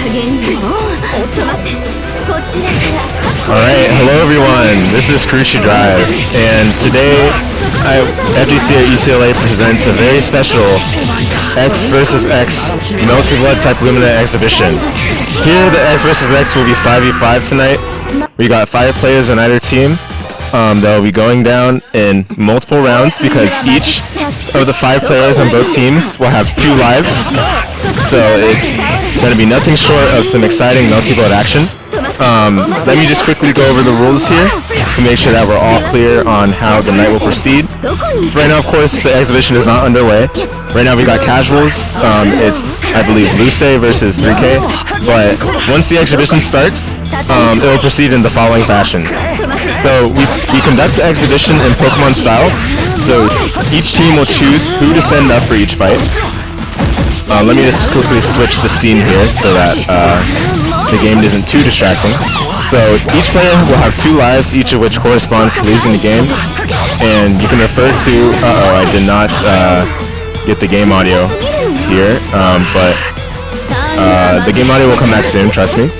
Alright, hello everyone, this is Kurushii Drive, and today FGC UCLA presents a very special X vs X Melty Blood type Lumina exhibition. Here the X vs X will be 5v5 tonight. We got 5 players on either team. They'll be going down in multiple rounds because each of the 5 players on both teams will have 2 lives. So it's going to be nothing short of some exciting Melty Blood action. Let me just quickly go over the rules here to make sure that we're all clear on how the night will proceed. Right now, of course, the exhibition is not underway. Right now we got casuals. It's, I believe, Luusei versus 3K. But once the exhibition starts, it will proceed in the following fashion. So we conduct the exhibition in Pokemon style. So each team will choose who to send up for each fight. Let me just quickly switch the scene here so that the game isn't too distracting. So each player will have 2 lives, each of which corresponds to losing the game. And you can refer to... I did not get the game audio here, but the game audio will come back soon, trust me.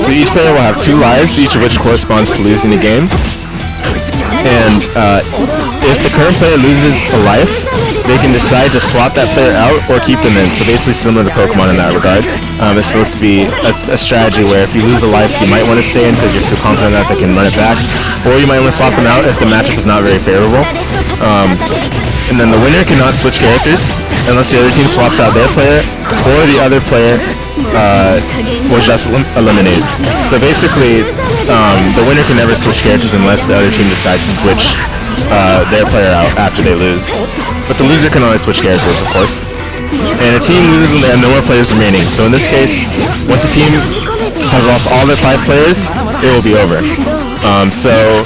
So each player will have 2 lives, each of which corresponds to losing the game. And if the current player loses a life, they can decide to swap that player out or keep them in. So basically similar to Pokemon in that regard. It's supposed to be a strategy where if you lose a life, you might want to stay in because you're too confident that they can run it back. Or you might want to swap them out if the matchup is not very favorable. And then the winner cannot switch characters unless the other team swaps out their player or the other player was just eliminated. So basically, the winner can never switch characters unless the other team decides to switch their player out after they lose. But the loser can always switch characters, of course. And a team loses when they have no more players remaining. So in this case, once a team has lost all their 5 players, it will be over. So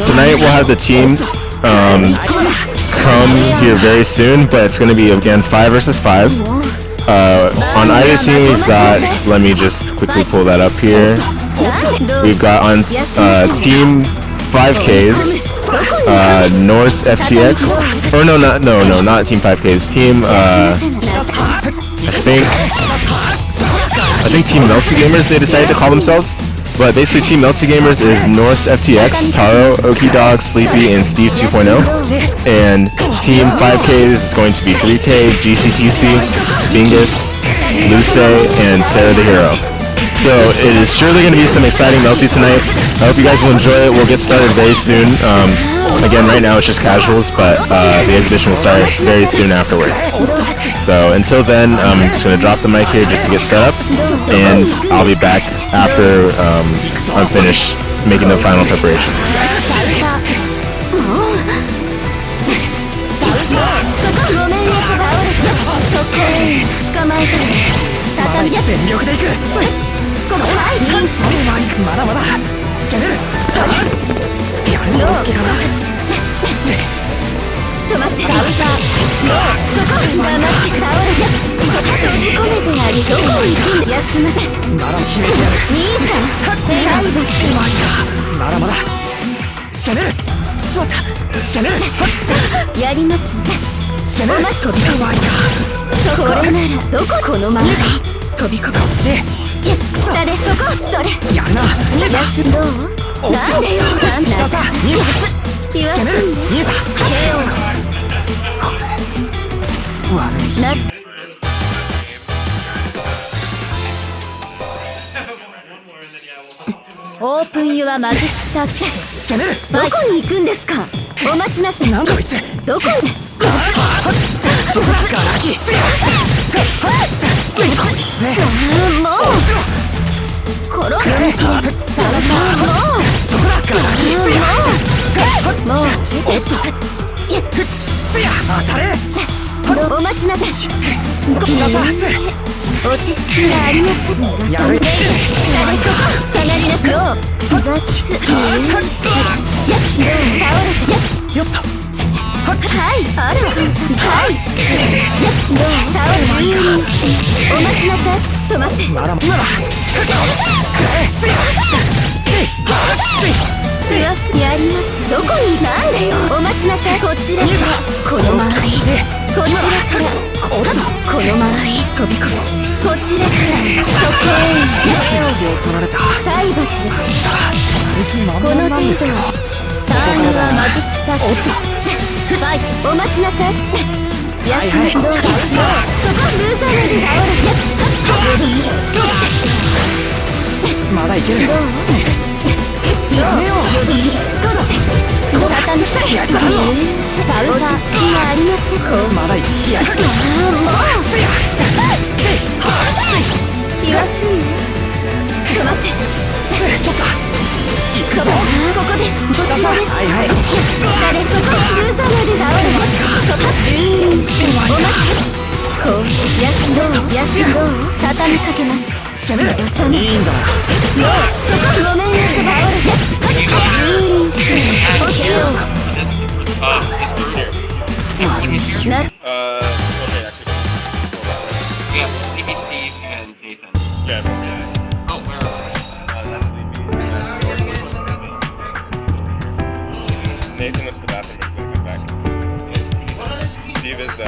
tonight we'll have the teams come here very soon, but it's going to be again 5 vs 5. On either team we've got, let me just quickly pull that up here. We've got on team 5Ks, NorseFTX, or not team 5Ks, team I think team Melty Gamers they decided to call themselves. But basically Team Melty Gamers is NorseFTX, Tarro, Okey Dog, Sleepy, and Steve 2.0. And Team 5K is going to be 3K, Gctc, Bingus, Luusei, and SerotheHero. So it is surely going to be some exciting Melty tonight. I hope you guys will enjoy it. We'll get started very soon. Again, right now it's just casuals, but the exhibition will start very soon afterwards. So until then, I'm just going to drop the mic here just to get set up, and I'll be back after I'm finished making the final preparations. Open your magic circle. どこに行くんですか。お待ちなさい。どこへ。そこから来。もう。転がれ。そこから来。もう。おっと。当たれ。お待ちなさい。落ち着きがありません。やる。下がりなさい。雑。よっと。はい。あら。はい。倒れ。お待ちなさい。止まって。今だ。強すぎやります。どこになんでよ。お待ちなさい。こちらから。このまま。こちらから。このまま飛び込む。こちらから。そこへ。程度ターンはマジックサークルファイお待ちなさい休むどうだそこルーザーなんで倒れまだいけるどうやめようどう畳みすぎパウダー落ち着きがありませんまだいつきやもう気はすんね止まってそこここですこちらです下でそこルーザーまで倒れそこ12お待ちこう休んどう畳みかけます攻めろいいんだもうそこごめんなさい倒れ12落ちようなる Okay, actually. We have Sleepy Steve and Nathan. Yeah, Oh, where are that's Sleepy. Nathan went to the bathroom, but he's gonna come back. we? Steve is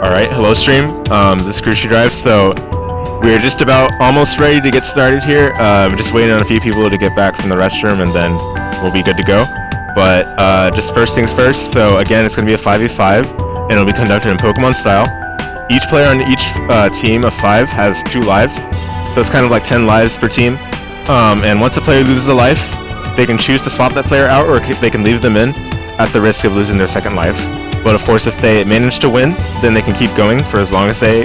Alright, hello stream. This is Kurushii Drive, so we're just about almost ready to get started here. We're just waiting on a few people to get back from the restroom and then we'll be good to go. But just first things first, so again it's going to be a 5v5 and it'll be conducted in Pokemon style. Each player on each team of 5 has 2 lives, so it's kind of like 10 lives per team. And once a player loses a life, they can choose to swap that player out or they can leave them in at the risk of losing their second life. But of course, if they manage to win, then they can keep going for as long as they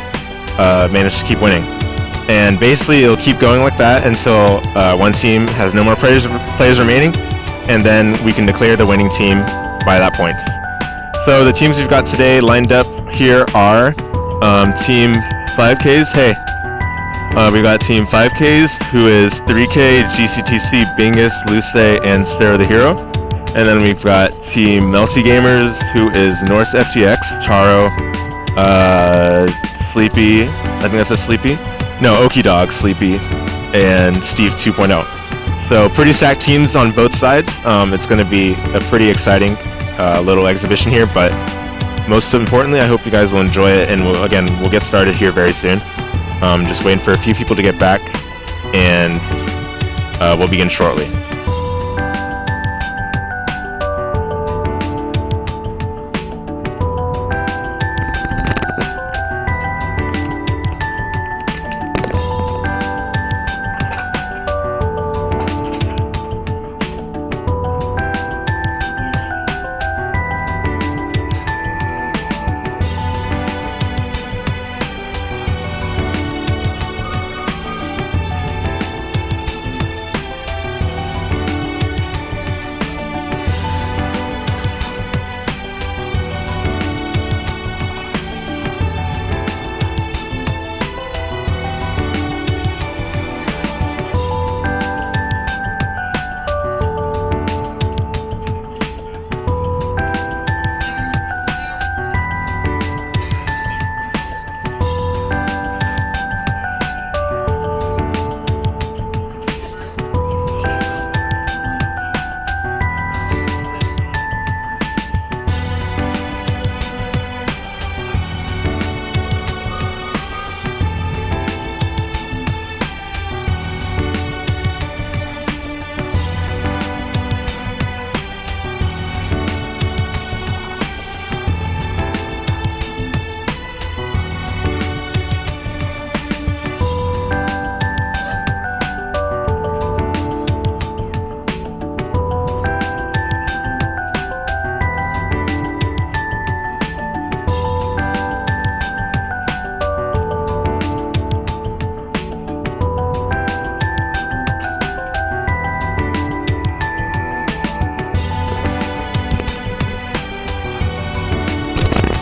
manage to keep winning. And basically, it'll keep going like that until one team has no more players remaining, and then we can declare the winning team by that point. So the teams we've got today lined up here are Team 5Ks. Hey, we got Team 5Ks, who is 3K, Gctc, Bingus, Luusei, and SerotheHero. And then we've got Team Melty Gamers, who is NorseFTX, Tarro, Sleepy, I think that's a Sleepy? No, Okey Dog, Sleepy, and Steve 2.0. So pretty stacked teams on both sides. It's going to be a pretty exciting little exhibition here, but most importantly, I hope you guys will enjoy it, and we'll get started here very soon. Just waiting for a few people to get back, and we'll begin shortly.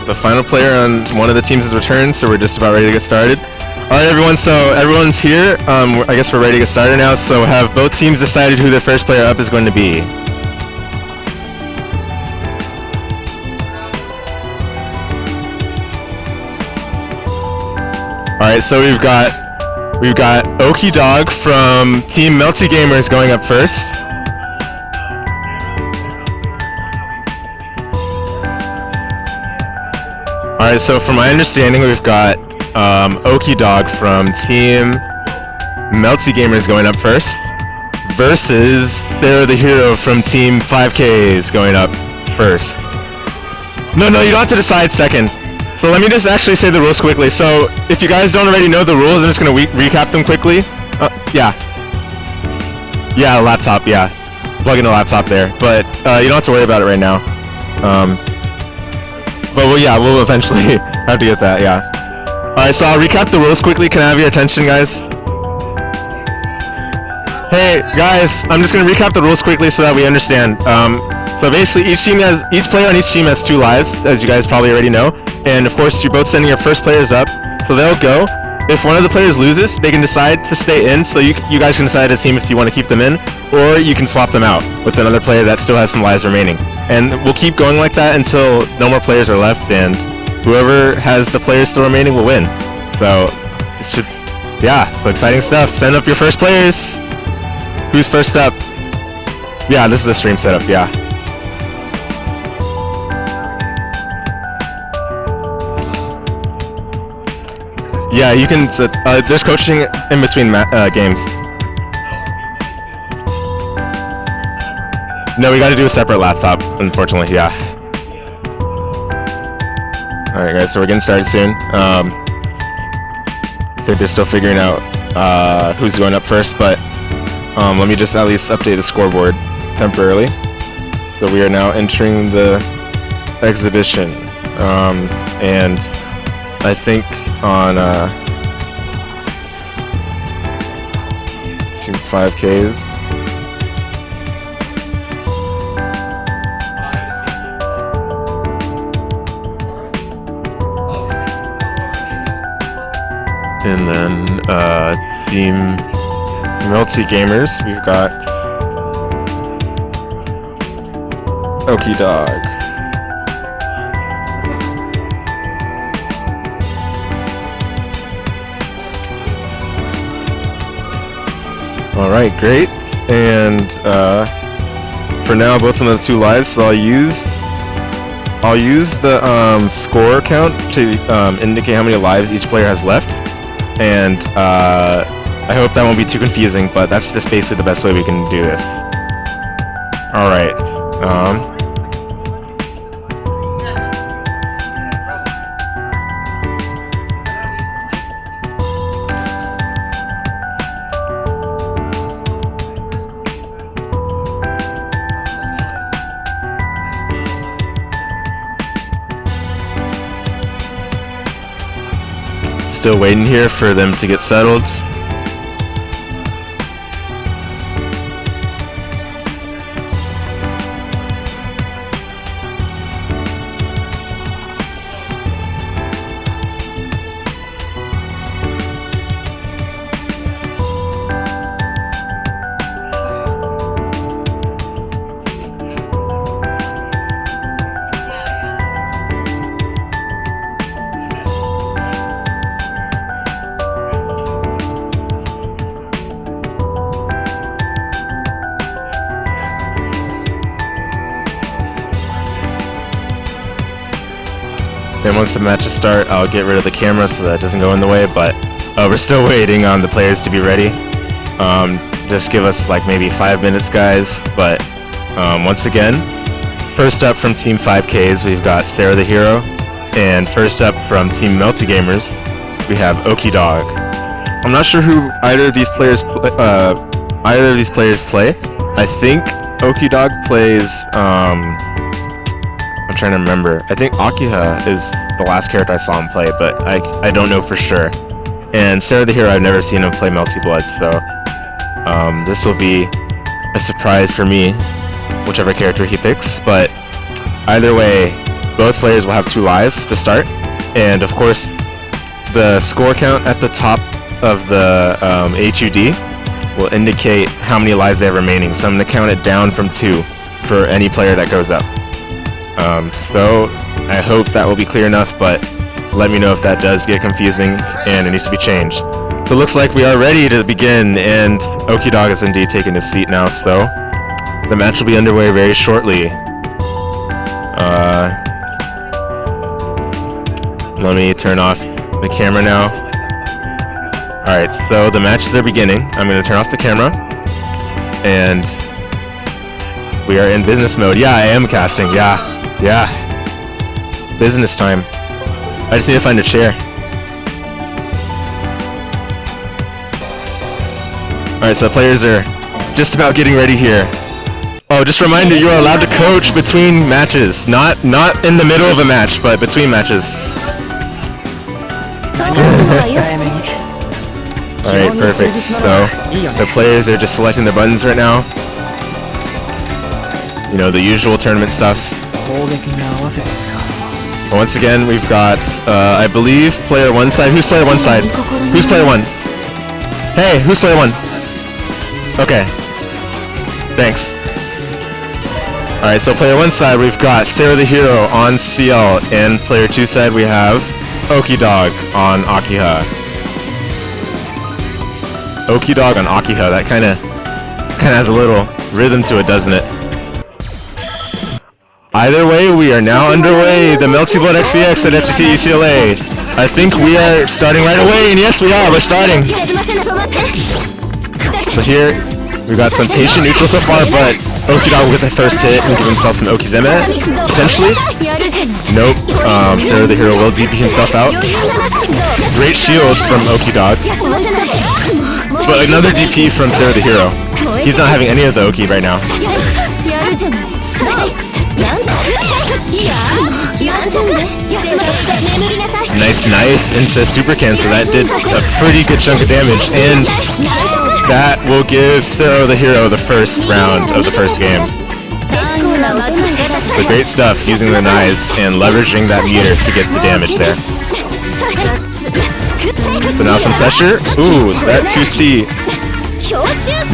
the final player on one of the teams has returned, so we're just about ready to get started. Alright everyone, so everyone's here. I guess we're ready to get started now, so have both teams decided who their first player up is going to be? Alright, so we've got Okey Dog from Team Melty Gamers going up first. Alright, so from my understanding, we've got Okey Dog from Team Melty Gamers going up first versus SerotheHero from Team 5Ks going up first. No, you don't have to decide second. So let me just actually say the rules quickly. So if you guys don't already know the rules, I'm just going to recap them quickly. Yeah, laptop, yeah. Plug in a laptop there. But you don't have to worry about it right now. But we'll eventually have to get that, yeah. Alright, so I'll recap the rules quickly. Can I have your attention, guys? Hey, guys, I'm just going to recap the rules quickly so that we understand. So basically, each player on each team has 2 lives, as you guys probably already know. And of course, you're both sending your first players up, so they'll go. If one of the players loses, they can decide to stay in, so you guys can decide as a team if you want to keep them in, or you can swap them out with another player that still has some lives remaining. And we'll keep going like that until no more players are left, and whoever has the players still remaining will win. So, so exciting stuff. Send up your first players. Who's first up? Yeah, this is the stream setup, yeah. Yeah, you can, there's coaching in between games. No, we gotta do a separate laptop, unfortunately, yeah. Alright guys, so we're getting started soon. I think they're still figuring out who's going up first, but let me just at least update the scoreboard temporarily. So we are now entering the exhibition, and I think on Team 5Ks. And then Team Melty Gamers, we've got Okey Dog. Alright, great. And for now, both of them have 2 lives, so I'll use the score count to indicate how many lives each player has left. And I hope that won't be too confusing, but that's just basically the best way we can do this. Alright. Still waiting here for them to get settled. Then once the matches start, I'll get rid of the camera so that it doesn't go in the way, but we're still waiting on the players to be ready. Just give us like maybe 5 minutes, guys, but once again, first up from Team 5Ks, we've got SerotheHero, and first up from Team Melty Gamers, we have Okey Dog. I'm not sure who either of these players play. I think Okey Dog plays, I'm trying to remember. I think Akiha is the last character I saw him play, but I don't know for sure. And SerotheHero, I've never seen him play Melty Blood, so this will be a surprise for me, whichever character he picks. But either way, both players will have 2 lives to start, and of course the score count at the top of the HUD will indicate how many lives they have remaining. So I'm going to count it down from 2 for any player that goes up. So I hope that will be clear enough, but let me know if that does get confusing and it needs to be changed. So it looks like we are ready to begin, and Okey Dog is indeed taking his seat now, so the match will be underway very shortly. Let me turn off the camera now. Alright, so the matches are beginning. I'm going to turn off the camera, and we are in business mode. Yeah, I am casting. Yeah. Business time. I just need to find a chair. Alright, so players are just about getting ready here. Oh, just a reminder, you are allowed to coach between matches. Not in the middle of a match, but between matches. Alright, perfect. So, the players are just selecting their buttons right now. You know, the usual tournament stuff. Once again, we've got, I believe, player 1 side. Who's player 1 side? Who's player 1? Hey, who's player 1? Okay. Thanks. Alright, so player 1 side, we've got SerotheHero on Ciel, and player 2 side, we have Okey Dog on Akiha. Okey Dog on Akiha, that kinda has a little rhythm to it, doesn't it? Either way, we are now underway, the Melty XvX at FGC UCLA. I think we are starting right away, and yes we are, we're starting! So here, we've got some patient neutral so far, but Okey Dog will get the first hit and give himself some Okizeme, potentially. Nope, SerotheHero will DP himself out. Great shield from Okey Dog. But another DP from SerotheHero. He's not having any of the Oki right now. Nice knife into super cancel, that did a pretty good chunk of damage, and that will give SerotheHero the first round of the first game. So great stuff, using the knives and leveraging that meter to get the damage there. So now some pressure. Ooh, that 2C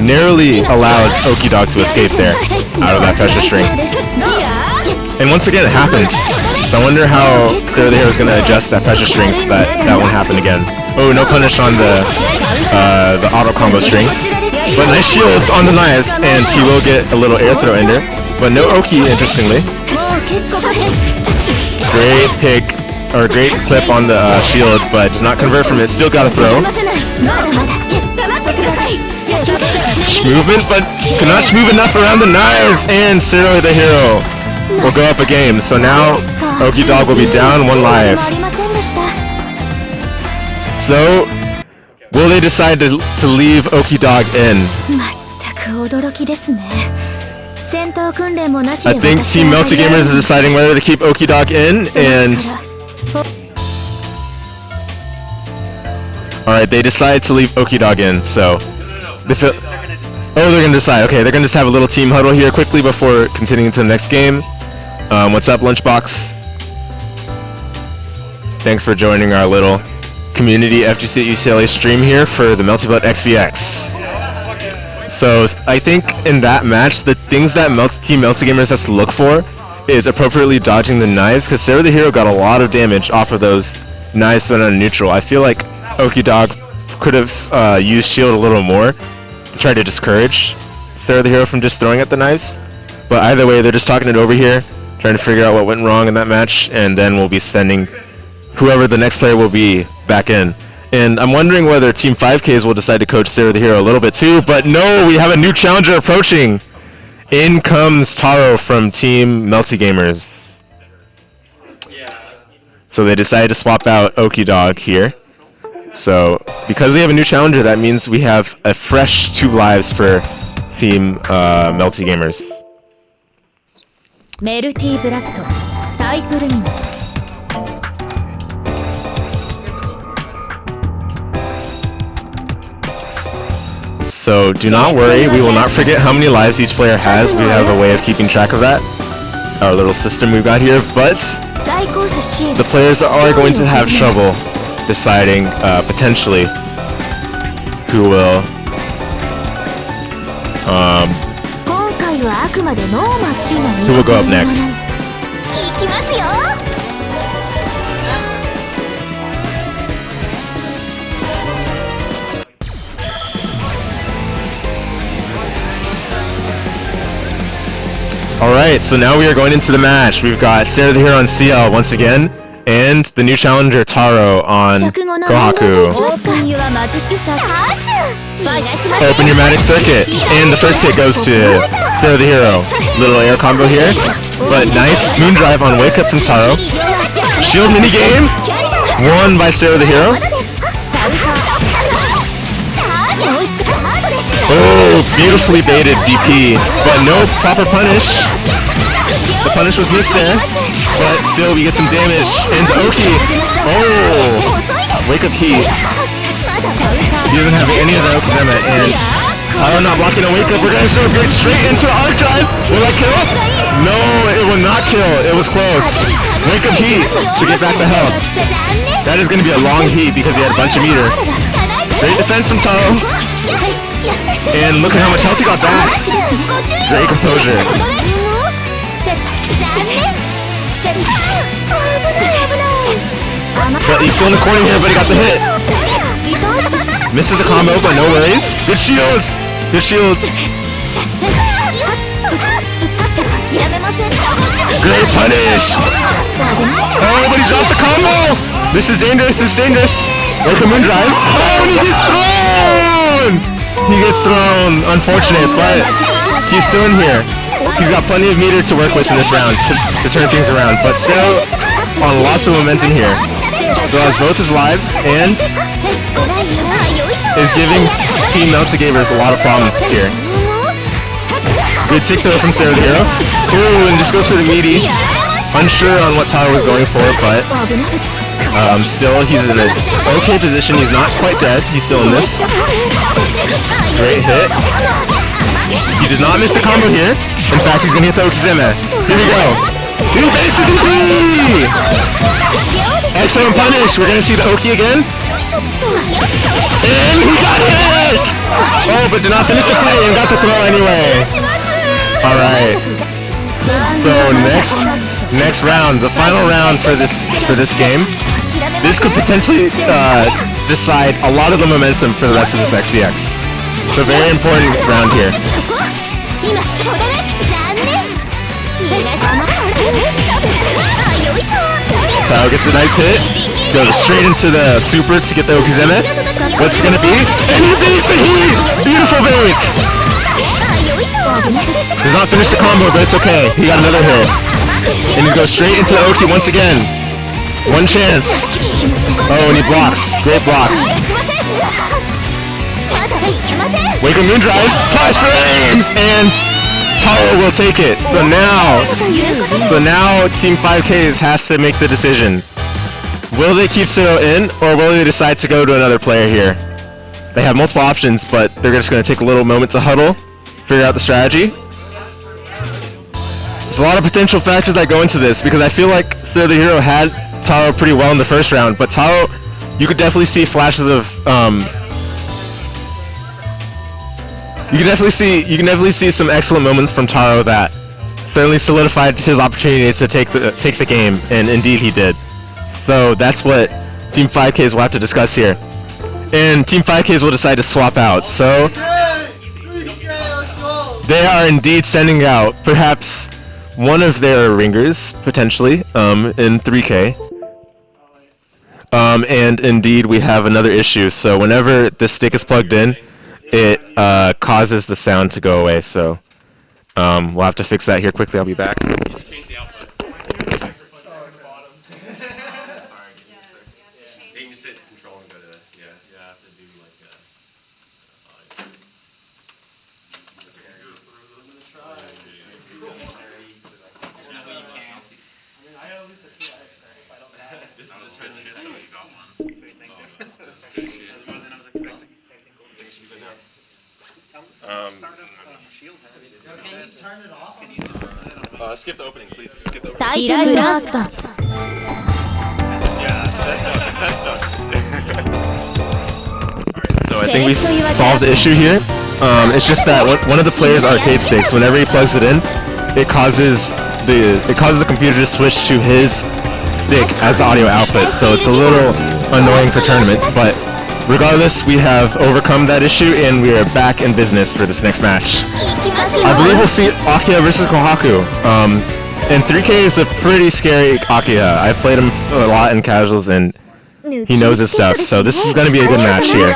narrowly allowed Okey Dog to escape there out of that pressure string. And once again it happened. So I wonder how SerotheHero is going to adjust that pressure string so that that won't happen again. Oh, no punish on the auto combo string. But nice shields on the knives, and he will get a little air throw ender. But no Oki, interestingly. Great pick, or great clip on the shield, but does not convert from it. Still got a throw. Movement, but cannot move enough around the knives, and SerotheHero will go up a game. So now Okey Dog will be down 1 life. So, will they decide to leave Okey Dog in? I think Team Melty Gamers is deciding whether to keep Okey Dog in, and alright, they decide to leave Okey Dog in, so they feel... Oh, they're gonna decide. Okay, they're gonna just have a little team huddle here quickly before continuing to the next game. What's up, Lunchbox? Thanks for joining our little community FGC UCLA stream here for the Melty XvX. So I think in that match, the things that Team Melty Gamers has to look for is appropriately dodging the knives, because SerotheHero got a lot of damage off of those knives that are neutral. I feel like Okey Dog could have used shield a little more to try to discourage SerotheHero from just throwing at the knives. But either way, they're just talking it over here, trying to figure out what went wrong in that match, and then we'll be sending whoever the next player will be back in. And I'm wondering whether Team 5Ks will decide to coach SerotheHero a little bit too, but no, we have a new challenger approaching! In comes Tarro from Team Melty Gamers. So they decided to swap out Okey Dog here. So, because we have a new challenger, that means we have a fresh 2 lives for Team Melty Gamers. Melty Black, Type Lumina. So do not worry, we will not forget how many lives each player has. We have a way of keeping track of that, our little system we've got here, but the players are going to have trouble deciding potentially who will go up next. Alright, so now we are going into the match. We've got SerotheHero on Ciel once again, and the new challenger Tarro on Kohaku. Open your magic circuit, and the first hit goes to SerotheHero. Little air combo here, but nice moon drive on wake up from Tarro. Shield minigame, won by SerotheHero. Oh, beautifully baited DP, but no proper punish. The punish was missed there, but still we get some damage. And Okey, oh, wake up heat. He doesn't have any of the Okizeme, and Tarro not blocking a wake up. We're gonna go straight into the arc drive. Will that kill? No, it will not kill. It was close. Wake up heat to get back the health. That is gonna be a long heat because he had a bunch of meter. Great defense from Tarro. And look at how much health he got back. Great composure. But he's still in the corner here, but he got the hit. Misses the combo, but no worries. Good shields. Good shields. Great punish. Oh, but he dropped the combo. This is dangerous. This is dangerous. Like a moon drive. Oh, and he gets thrown. He gets thrown. Unfortunate, but he's still in here. He's got plenty of meter to work with in this round to turn things around, but still on lots of momentum here. Still has both his lives and is giving Team Melty gamers a lot of problems here. Good tick throw from SerotheHero. Ooh, and just goes for the meaty. Unsure on what Tarro was going for, but still he's in an okay position. He's not quite dead. He's still in this. Great hit. He does not miss the combo here. In fact, he's gonna hit the Okizeme. Here we go. He faced the DP! Excellent punish. We're gonna see the Okey again. And he got hit! Oh, but did not finish the play and got the throw anyway. Alright. So next round, the final round for this game. This could potentially decide a lot of the momentum for the rest of this XvX. It's a very important round here. Tarro gets a nice hit. Goes straight into the supers to get the Okizeme. What's it gonna be? And he beats the heat! Beautiful baits! Does not finish the combo, but it's okay. He got another hit. And he goes straight into the Okey once again. One chance. Oh, and he blocks. Great block. Wake up moon drive. Flash frames! And Tarro will take it. So now Team 5Ks has to make the decision. Will they keep Sero in, or will they decide to go to another player here? They have multiple options, but they're just going to take a little moment to huddle, figure out the strategy. There's a lot of potential factors that go into this, because I feel like SerotheHero had Tarro pretty well in the first round, but Tarro, you could definitely see flashes of you can definitely see some excellent moments from Tarro that certainly solidified his opportunity to take the game, and indeed he did. So that's what Team 5Ks will have to discuss here. And Team 5Ks will decide to swap out. So they are indeed sending out perhaps one of their ringers, potentially, in 3K. And indeed we have another issue. So whenever this stick is plugged in, it causes the sound to go away. So we'll have to fix that here quickly. I'll be back. Skip the opening, please. Skip the opening. タイプブラスト Yeah, that's done. So I think we've solved the issue here. It's just that one of the players' arcade sticks, whenever he plugs it in, it causes the computer to switch to his stick as the audio output. So it's a little annoying for tournaments, but regardless, we have overcome that issue and we are back in business for this next match. I believe we'll see Akiha versus Kohaku. And 3K is a pretty scary Akiha. I've played him a lot in casuals and he knows his stuff, so this is going to be a good match here.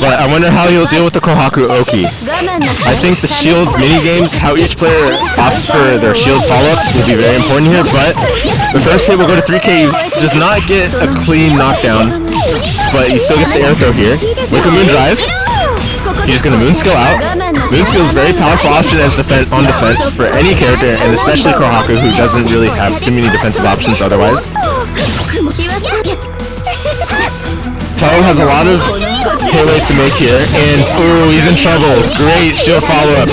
But I wonder how he'll deal with the Kohaku Oki. I think the shield minigames, how each player opts for their shield follow-ups will be very important here, but the first hit will go to 3K. He does not get a clean knockdown, but he still gets the air throw here. With a moon drive, he's just going to moon skill out. Moon skill is a very powerful option as on defense for any character, and especially Kohaku, who doesn't really have too many defensive options otherwise. Tarro has a lot of payload to make here, and ooh, he's in trouble. Great shield follow-up.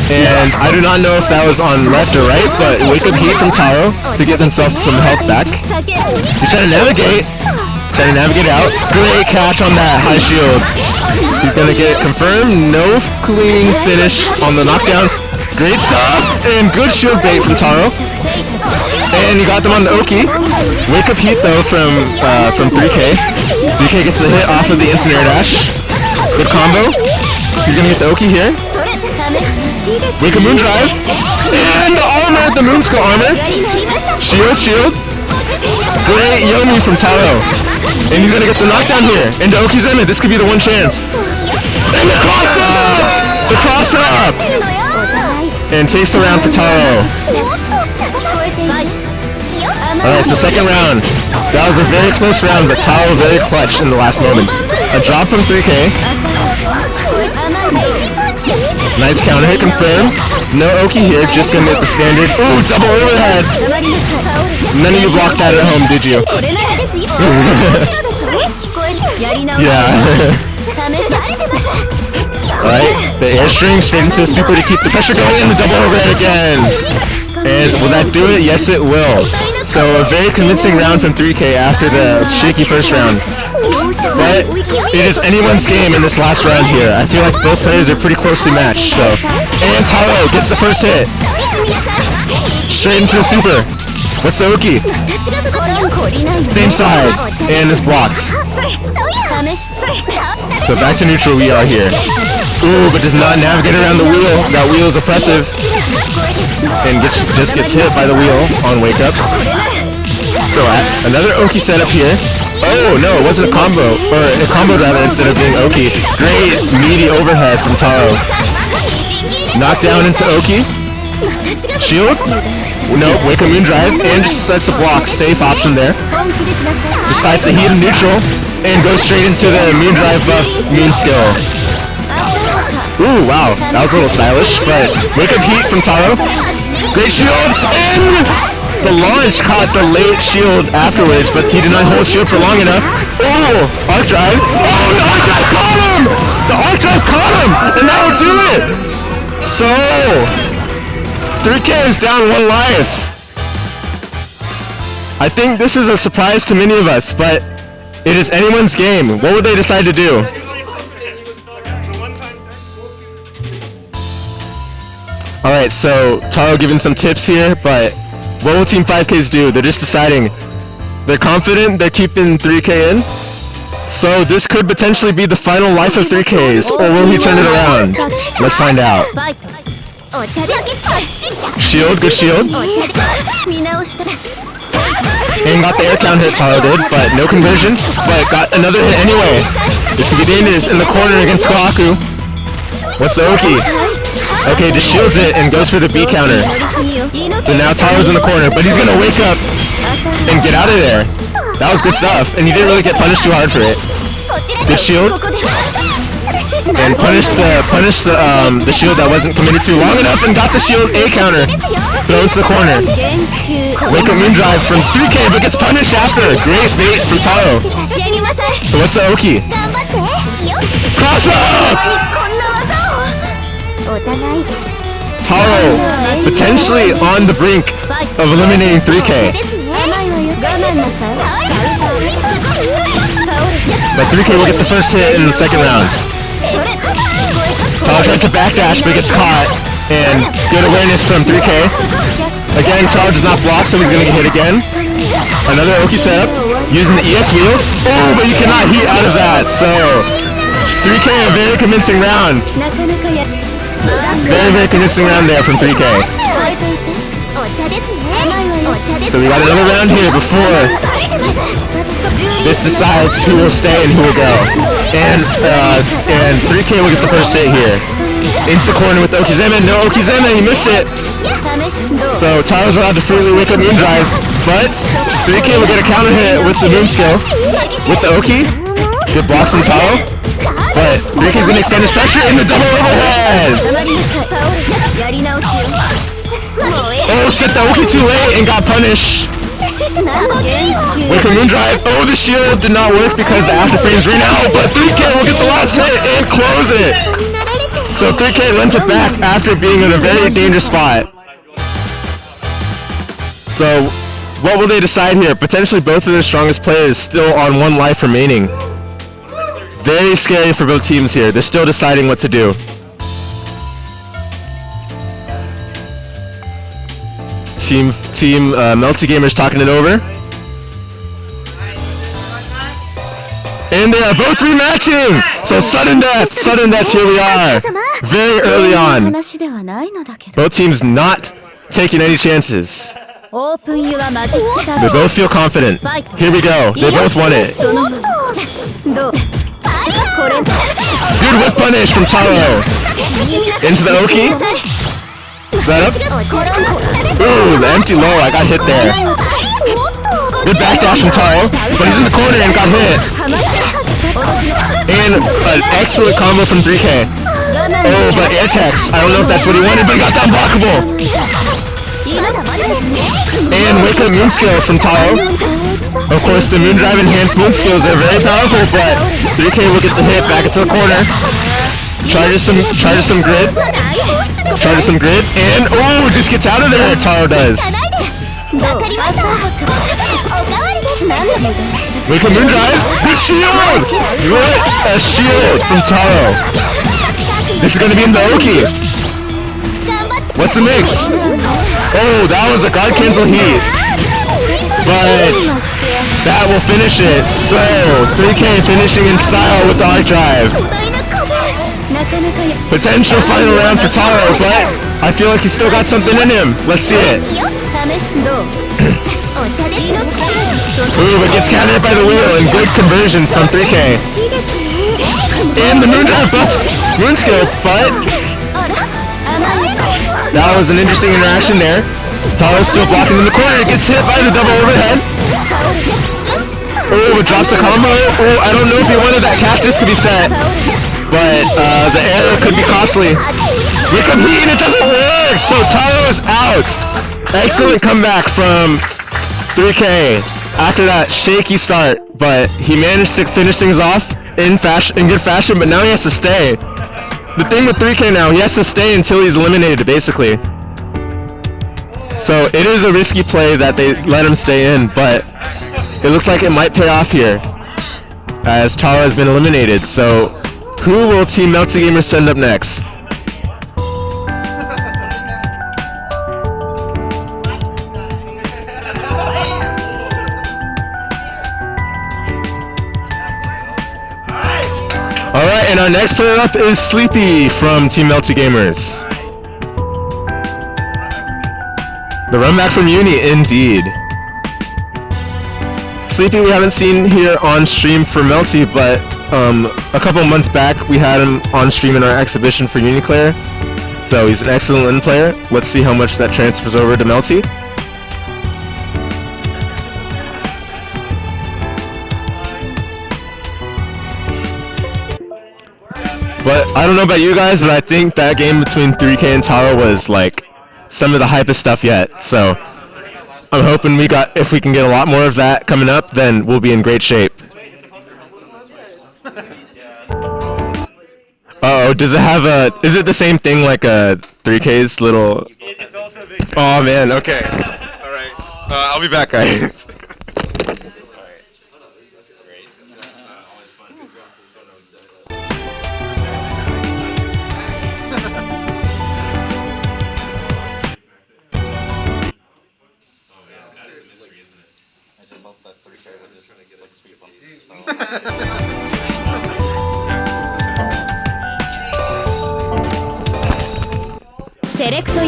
And I do not know if that was on left or right, but wake up heat from Tarro to get themselves some health back. He's trying to navigate out. Great catch on that high shield. He's gonna get it confirmed. No clean finish on the knockdown. Great stop and good shield bait from Tarro. And he got them on the Oki. Wake up heat though from 3K. 3K gets the hit off of the instant air dash. Good combo. He's gonna get the Oki here. Wake up moon drive. And the armor, the moon skill armor. Shield. Great Yomi from Tarro. And he's gonna get the knockdown here. And the Oki's in it. This could be the one chance. And the cross up! The cross up! And takes the round for Tarro. Alright, so second round. That was a very close round, but Tarro very clutch in the last moment. A drop from 3K. Nice counter hit confirmed. No Oki here, just gonna get the standard. Ooh, double overhead! None of you blocked that at home, did you? Yeah. Alright, the airstring straight into the super to keep the pressure going, and the double overhead again! And will that do it? Yes, it will. So a very convincing round from 3K after the Shiki first round. But it is anyone's game in this last round here. I feel like both players are pretty closely matched. So, and Tarro gets the first hit. Straight into the super. What's the Oki? Same side. And it's blocked. So back to neutral we are here. Ooh, but does not navigate around the wheel. That wheel is oppressive. And just gets hit by the wheel on wake up. So another Oki setup here. Oh no, it wasn't a combo. Or a combo rather instead of being Oki. Great meaty overhead from Tarro. Knockdown into Oki. Shield? Nope, wake up moon drive. And just decides to block. Safe option there. Decides to heat him neutral. And goes straight into the moon drive buffed moon skill. Ooh, wow, that was a little stylish, but wake up heat from Tarro. Great shield, and the launch caught the late shield afterwards, but he did not hold shield for long enough. Oh, arc drive. Oh, the arc drive caught him! The arc drive caught him, and that will do it! So, 3K is down 1 life. I think this is a surprise to many of us, but it is anyone's game. What would they decide to do? Alright, so Tarro giving some tips here, but what will Team 5Ks do? They're just deciding. They're confident they're keeping 3K in. So this could potentially be the final life of 3Ks, or will he turn it around? Let's find out. Shield, good shield. And got the air count hit, Tarro did, but no conversion. But got another hit anyway. This could be dangerous in the corner against Kohaku. What's the Oki? Okay, just shields it and goes for the B counter. So now Tarro's in the corner, but he's gonna wake up and get out of there. That was good stuff, and he didn't really get punished too hard for it. Good shield. And punished the shield that wasn't committed to long enough, and got the shield A counter. Throws to the corner. Wake up moon drive from 3K, but gets punished after. Great bait from Tarro. So what's the Oki? Cross up! Tarro potentially on the brink of eliminating 3K. But 3K will get the first hit in the second round. Tarro tries to backdash but gets caught. And good awareness from 3K. Again, Tarro does not block, so he's going to get hit again. Another Okey setup, using the EX wheel. Oh, but you cannot heat out of that, so 3K, a very convincing round. Very convincing round there from 3K. So we got another round here before this decides who will stay and who will go. And 3K will get the first hit here. Into the corner with Okizeme. No Okizeme, he missed it. So Tarro's allowed to freely wake up Moon Drive, but 3K will get a counter hit with the Moon skill. With the Okey. Good blocks from Tarro. But 3K's gonna extend his pressure in the double overhead! Oh shit, the Okey too late and got punished. Wake up Moon Drive. Oh, the shield did not work because the after frames ran out, but 3K will get the last hit and close it! So 3K lends it back after being in a very dangerous spot. So, what will they decide here? Potentially both of their strongest players still on 1 life remaining. Very scary for both teams here. They're still deciding what to do. Team Melty Gamers talking it over. And they are both rematching! So sudden death, here we are. Very early on. Both teams not taking any chances. They both feel confident. Here we go. They both won it. Good whip punish from Tarro. Into the Okey. Setup. Ooh, the empty low. I got hit there. Good backdash from Tarro, but he's in the corner and got hit. And an excellent combo from 3K. Oh, but air text. I don't know if that's what he wanted, but he got that blockable. And wake up Moon skill from Tarro. Of course, the Moon Drive enhanced Moon skills are very powerful, but 3K will get the hit back into the corner. Try to some grid. And oh, just gets out of there. Tarro does. Wake up Moon Drive. The shield. What a shield from Tarro. This is gonna be in the Okey. What's the mix? Oh, that was a guard cancel heat. But that will finish it. So 3K finishing in style with the arc drive. Potential final round for Tarro, but I feel like he's still got something in him. Let's see it. Ooh, but gets countered by the wheel and good conversion from 3K. And the Moon Drive buffed Moon skill, but that was an interesting interaction there. Tarro's still blocking in the corner. Gets hit by the double overhead. Oh, it drops the combo. Oh, I don't know if he wanted that cactus to be set, but the error could be costly. Wake up heat, it doesn't work. So Tarro is out. Excellent comeback from 3K after that shaky start, but he managed to finish things off in good fashion. But now he has to stay. The thing with 3K now, he has to stay until he's eliminated, basically. So it is a risky play that they let him stay in, but it looks like it might pay off here, as Tarro has been eliminated. So who will Team Melty Gamers send up next? Alright, and our next player up is Sleepy from Team Melty Gamers. The run back from Uni, indeed. Sleepy we haven't seen here on stream for Melty, but a couple months back we had him on stream in our exhibition for Uniclair. So he's an excellent lane player. Let's see how much that transfers over to Melty. But I don't know about you guys, but I think that game between 3K and Tarro was like some of the hypest stuff yet. So I'm hoping if we can get a lot more of that coming up, then we'll be in great shape. Oh, does it have a? Is it the same thing like a 3K's little? It's also big. Oh man. Okay. All right. I'll be back, guys. Select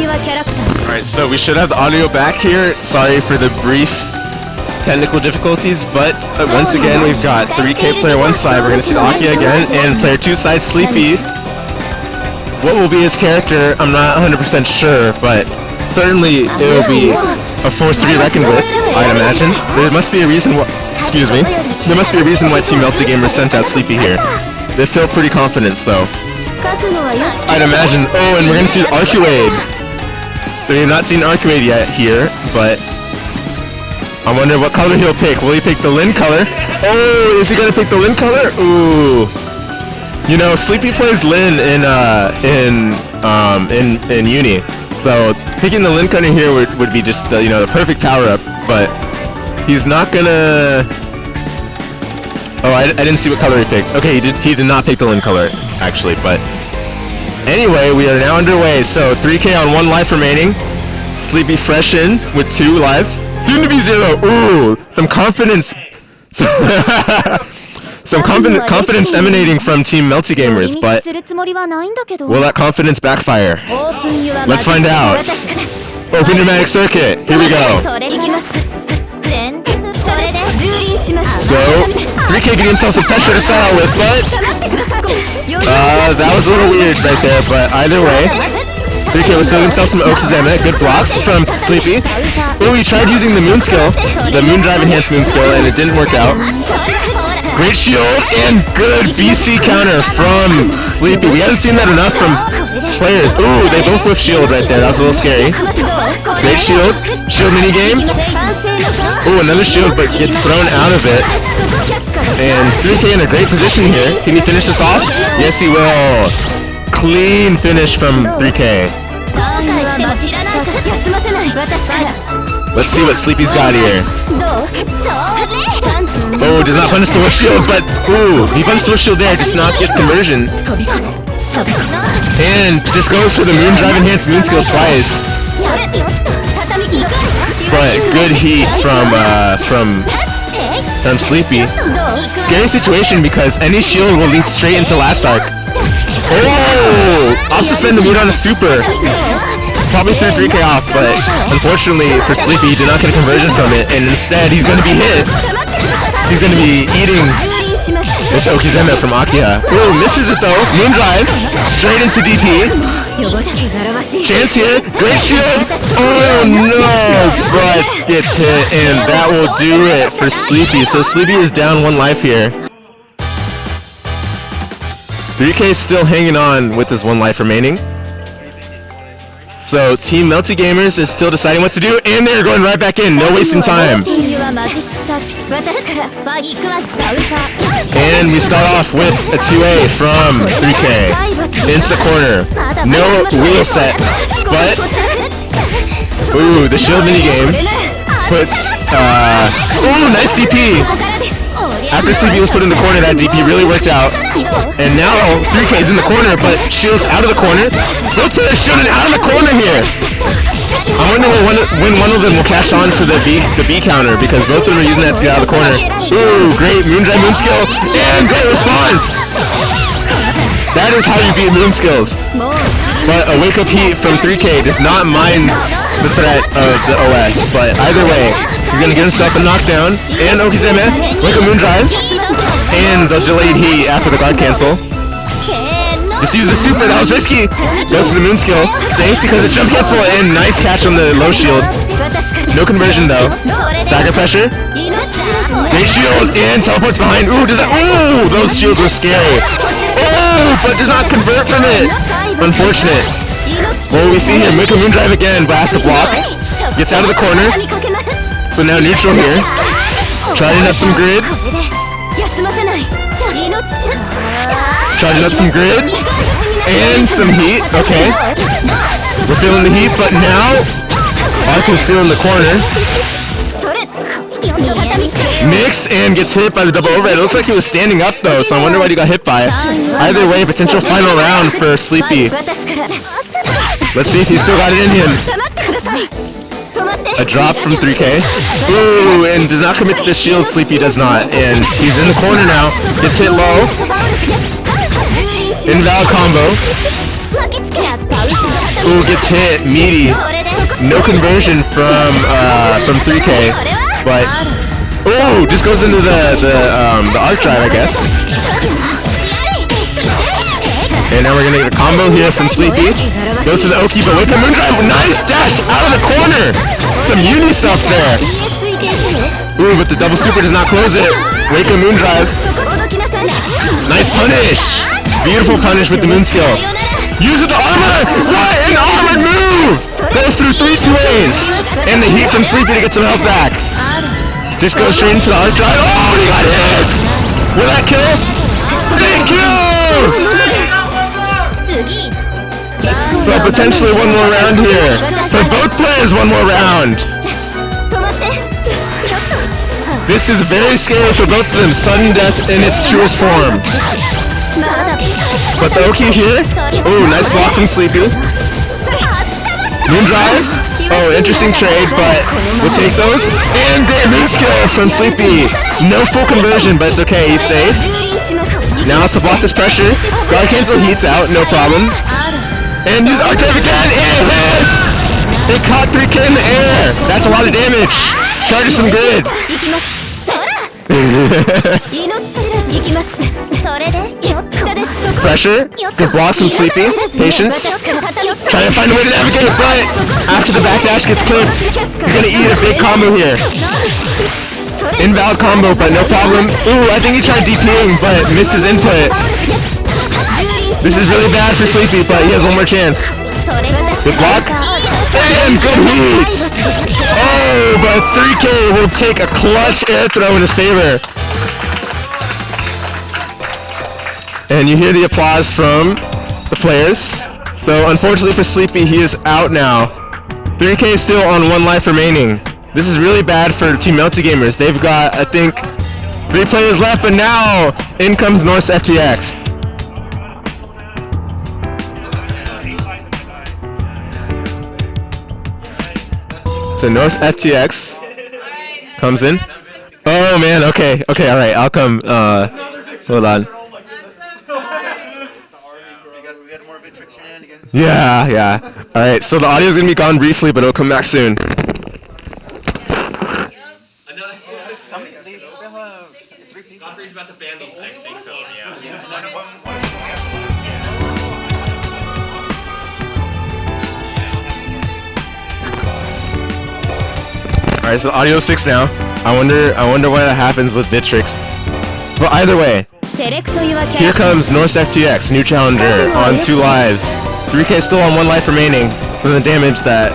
your character. Alright, so we should have the audio back here. Sorry for the brief technical difficulties, but once again we've got 3K player 1 side. We're gonna see Akiha again, and player 2 side Sleepy. What will be his character? I'm not 100% sure, but certainly it will be a force to be reckoned with, I'd imagine. There must be a reason why. Excuse me. There must be a reason why Team Melty Gamer sent out Sleepy here. They feel pretty confident, though. I'd imagine. Oh, and we're gonna see Arcueid. We have not seen Arcueid yet here, but I wonder what color he'll pick. Will he pick the Lin color? Oh, is he gonna pick the Lin color? Ooh. You know, Sleepy plays Lin in uni, so picking the Lin color here would be just the, you know, the perfect power up. But he's not gonna. Oh, I didn't see what color he picked. Okay, he did not pick the Lin color actually, but anyway, we are now underway. So 3K on 1 life remaining. Sleepy fresh in with 2 lives. Soon to be 0. Ooh, some confidence. Some confidence emanating from Team Melty Gamers, but will that confidence backfire? Let's find out. Open your magic circuit. Here we go. So 3K getting himself some pressure to start out with, but that was a little weird right there. But either way, 3K was stealing himself some Okey-Dog. Good blocks from Sleepy. Oh, he tried using the moon skill, the moon drive enhanced moon skill, and it didn't work out. Great shield and good BC counter from Sleepy. We haven't seen that enough from players. Ooh, they both whiffed shield right there. That was a little scary. Great shield. Shield minigame. Ooh, another shield, but gets thrown out of it. And 3K in a great position here. Can he finish this off? Yes, he will. Clean finish from 3K. Let's see what Sleepy's got here. Oh, does not punish the whiff shield, but ooh, he punished the whiff shield there, does not get conversion. And just goes for the moon drive enhanced moon skill twice. But good heat from Sleepy. Scary situation because any shield will lead straight into last arc. Oh! Off suspend the moon on a super. Probably threw 3K off, but unfortunately for Sleepy, he did not get a conversion from it, and instead he's going to be hit. He's going to be eating this Okey-Dog from Akiha. Ooh, misses it though. Moon drive, straight into DP. Chance here, great shield. Oh no, but gets hit, and that will do it for Sleepy. So Sleepy is down 1 life here. 3K is still hanging on with his 1 life remaining. So Team Melty Gamers is still deciding what to do, and they're going right back in, no wasting time. And we start off with a 2A from 3K into the corner. No wheel set, but ooh, the shield minigame puts ooh, nice DP. After Sleepy was put in the corner, that DP really worked out. And now 3K is in the corner, but Shield's out of the corner. Both players shielding out of the corner here. I wonder when one of them will catch on to the B counter, because both of them are using that to get out of the corner. Ooh, great moon drive moon skill, and great response. That is how you beat moon skills. But a wake up heat from 3K does not mind the threat of the OS, but either way, he's gonna get himself a knockdown, and Okey-Dog, wake up moon drive, and the delayed heat after the guard cancel. Just use the super, that was risky. Goes to the moon skill, safe because it's jump cancel, and nice catch on the low shield. No conversion though. Dagger pressure. Great shield, and teleports behind. Ooh, does that, ooh, those shields were scary. Oh, but did not convert from it. Unfortunate. Well, we see here, make a moon drive again, but has to block. Gets out of the corner. But now neutral here. Trying up some grid. Charging up some grid. And some heat. Okay. We're feeling the heat, but now Arcueid's feeling the corner. Mix and gets hit by the double overhead. It looks like he was standing up though, so I wonder what he got hit by. Either way, potential final round for Sleepy. Let's see if he's still got it in him. A drop from 3K. Ooh, and does not commit to the shield. Sleepy does not. And he's in the corner now. Gets hit low. Invalid combo. Ooh, gets hit. Meaty. No conversion from 3K. But ooh, just goes into the arc drive, I guess. And now we're gonna get a combo here from Sleepy. Goes to the Okey, but wake up Moondrive. Nice dash out of the corner. Some uni stuff there. Ooh, but the double super does not close it. Wake up Moondrive. Nice punish. Beautiful punish with the moon skill. Use the armor. What an armored move. Goes through 3 2As. And the heat from Sleepy to get some health back. Just goes straight into the arc drive. Oh, he got hit. Will that kill? It kills. But potentially one more round here. For both players, one more round. This is very scary for both of them. Sudden death in its truest form. But the Okey here. Ooh, nice block from Sleepy. Moondrive. Oh, interesting trade, but we'll take those. And great moon skill from Sleepy. No full conversion, but it's okay. He's safe. Now let's block this pressure. Guard cancel heats out, no problem. And use arc drive again, and it hits! It caught 3K in the air! That's a lot of damage! Charges some grid! Pressure, good blocks from Sleepy, patience. Trying to find a way to navigate, but after the backdash gets clipped, you're gonna eat a big combo here. Invalid combo, but no problem. Ooh, I think he tried DPing, but missed his input. This is really bad for Sleepy, but he has one more chance. Good block. And good heat! Oh, but 3K will take a clutch air throw in his favor. And you hear the applause from the players. So unfortunately for Sleepy, he is out now. 3K is still on 1 life remaining. This is really bad for Team Melty gamers. They've got, I think, 3 players left, but now in comes NorseFTX. So NorseFTX comes in. Oh man, okay, alright, I'll come, hold on. Yeah. Alright, so the audio's gonna be gone briefly, but it'll come back soon. Godfrey's about to ban these sexting, so yeah. Alright, so the audio's fixed now. I wonder why that happens with Bitrix. But either way, here comes NorseFTX, new challenger, on 2 lives. 3K still on 1 life remaining from the damage that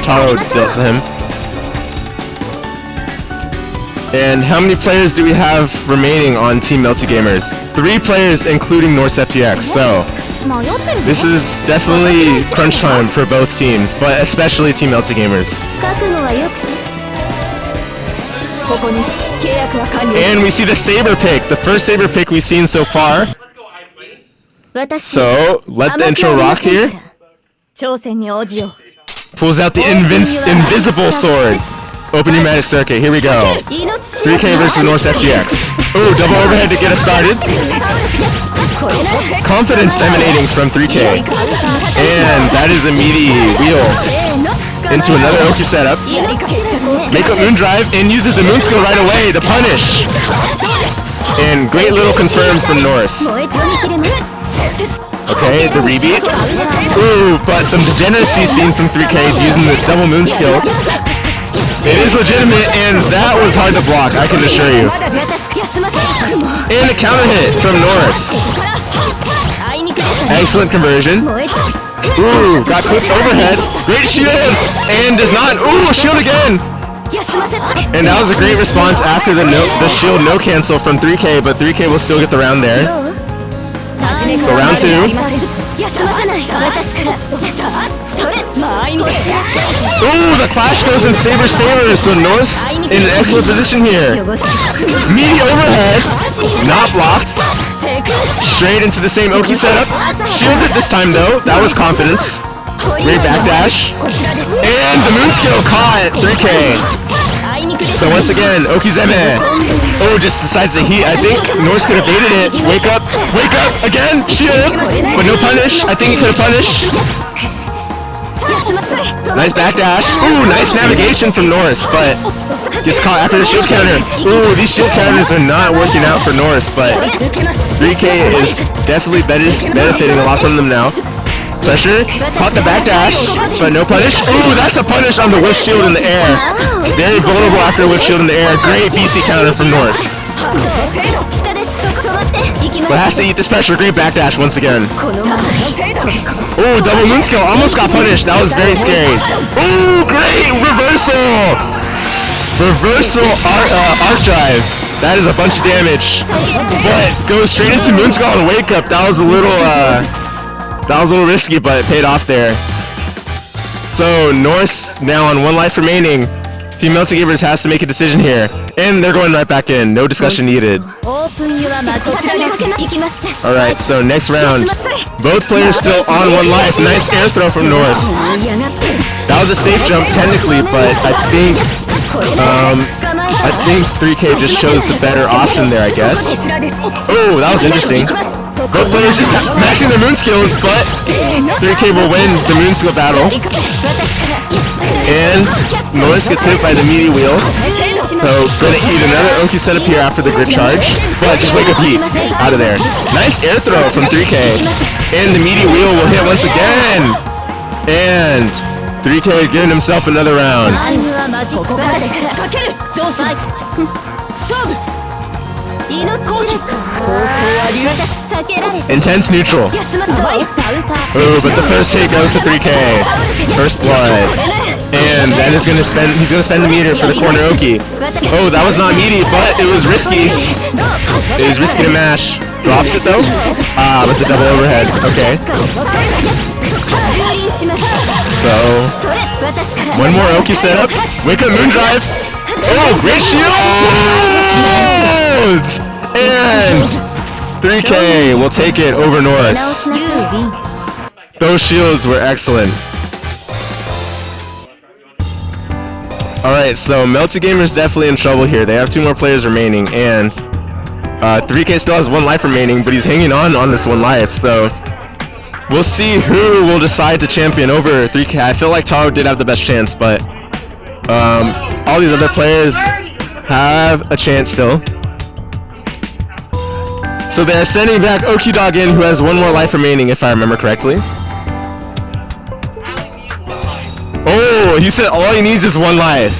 Tarro dealt to him. And how many players do we have remaining on Team Melty Gamers? 3 players, including NorseFTX. So this is definitely crunch time for both teams, but especially Team Melty Gamers. And we see the Saber pick, the first Saber pick we've seen so far. So let the intro rock here. Pulls out the invisible sword. Open your magic circuit, here we go. 3K versus NorseFTX. Ooh, double overhead to get us started. Confidence emanating from 3K. And that is a meaty wheel into another Okey setup. Make up Moondrive and uses the moon skill right away to punish. And great little confirm from Norse. Okay, the rebeat. Ooh, but some degeneracy seen from 3K using the double moon skill. It is legitimate, and that was hard to block, I can assure you. And a counter hit from Norse. Excellent conversion. Ooh, got clipped overhead. Great shield, and does not. Ooh, shield again. And that was a great response after the shield no cancel from 3K, but 3K will still get the round there. Go round 2. 休ませない私からそれ Ooh, the clash goes in Saber's favor, so Norse in an excellent position here. Meaty overhead, not blocked. Straight into the same Okey setup. Shields it this time though, that was confidence. Great backdash. And the moon skill caught 3K. So once again, Okizeme. Oh, just decides to heat. I think Norse could have baited it. Wake up again, shield, but no punish. I think he could have punished. Nice backdash. Ooh, nice navigation from Norse, but gets caught after the shield counter. Ooh, these shield counters are not working out for Norse, but 3K is definitely benefiting a lot from them now. Pressure, caught the backdash, but no punish. Ooh, that's a punish on the whiff shield in the air. Very vulnerable after whiff shield in the air. Great BC counter from Norse. But has to eat this pressure. Great backdash once again. Ooh, double moon skill. Almost got punished. That was very scary. Ooh, great reversal. Reversal arc drive. That is a bunch of damage. But goes straight into moon skill and wake up. That was a little risky, but it paid off there. So Norse now on 1 life remaining. Team Melty Gamers has to make a decision here, and they're going right back in. No discussion needed. Alright, so next round. Both players still on 1 life. Nice air throw from Norse. That was a safe jump technically, but I think 3K just chose the better option there, I guess. Oh, that was interesting. Both players just matching their moon skills, but 3K will win the moon skill battle. And Norse gets hit by the meaty wheel. So gonna eat another Okey setup here after the grid charge. But just wake up heat out of there. Nice air throw from 3K. And the meaty wheel will hit once again. And 3K giving himself another round. Intense neutral. Ooh, but the first hit goes to 3K. First blood. And then he's gonna spend the meter for the corner Okey. Oh, that was not meaty, but it was risky. It was risky to mash. Drops it though? Ah, with the double overhead. Okay. So one more Okey setup. Wake up moon drive. Oh, great shield! And 3K will take it over Norse. Those shields were excellent. Alright, so Melty Gamers definitely in trouble here. They have 2 more players remaining, and 3K still has 1 life remaining, but he's hanging on this 1 life, so we'll see who will decide to champion over 3K. I feel like Tarro did have the best chance, but all these other players have a chance still. So they're sending back Okey Dog in, who has 1 more life remaining, if I remember correctly. Oh, he said all he needs is 1 life.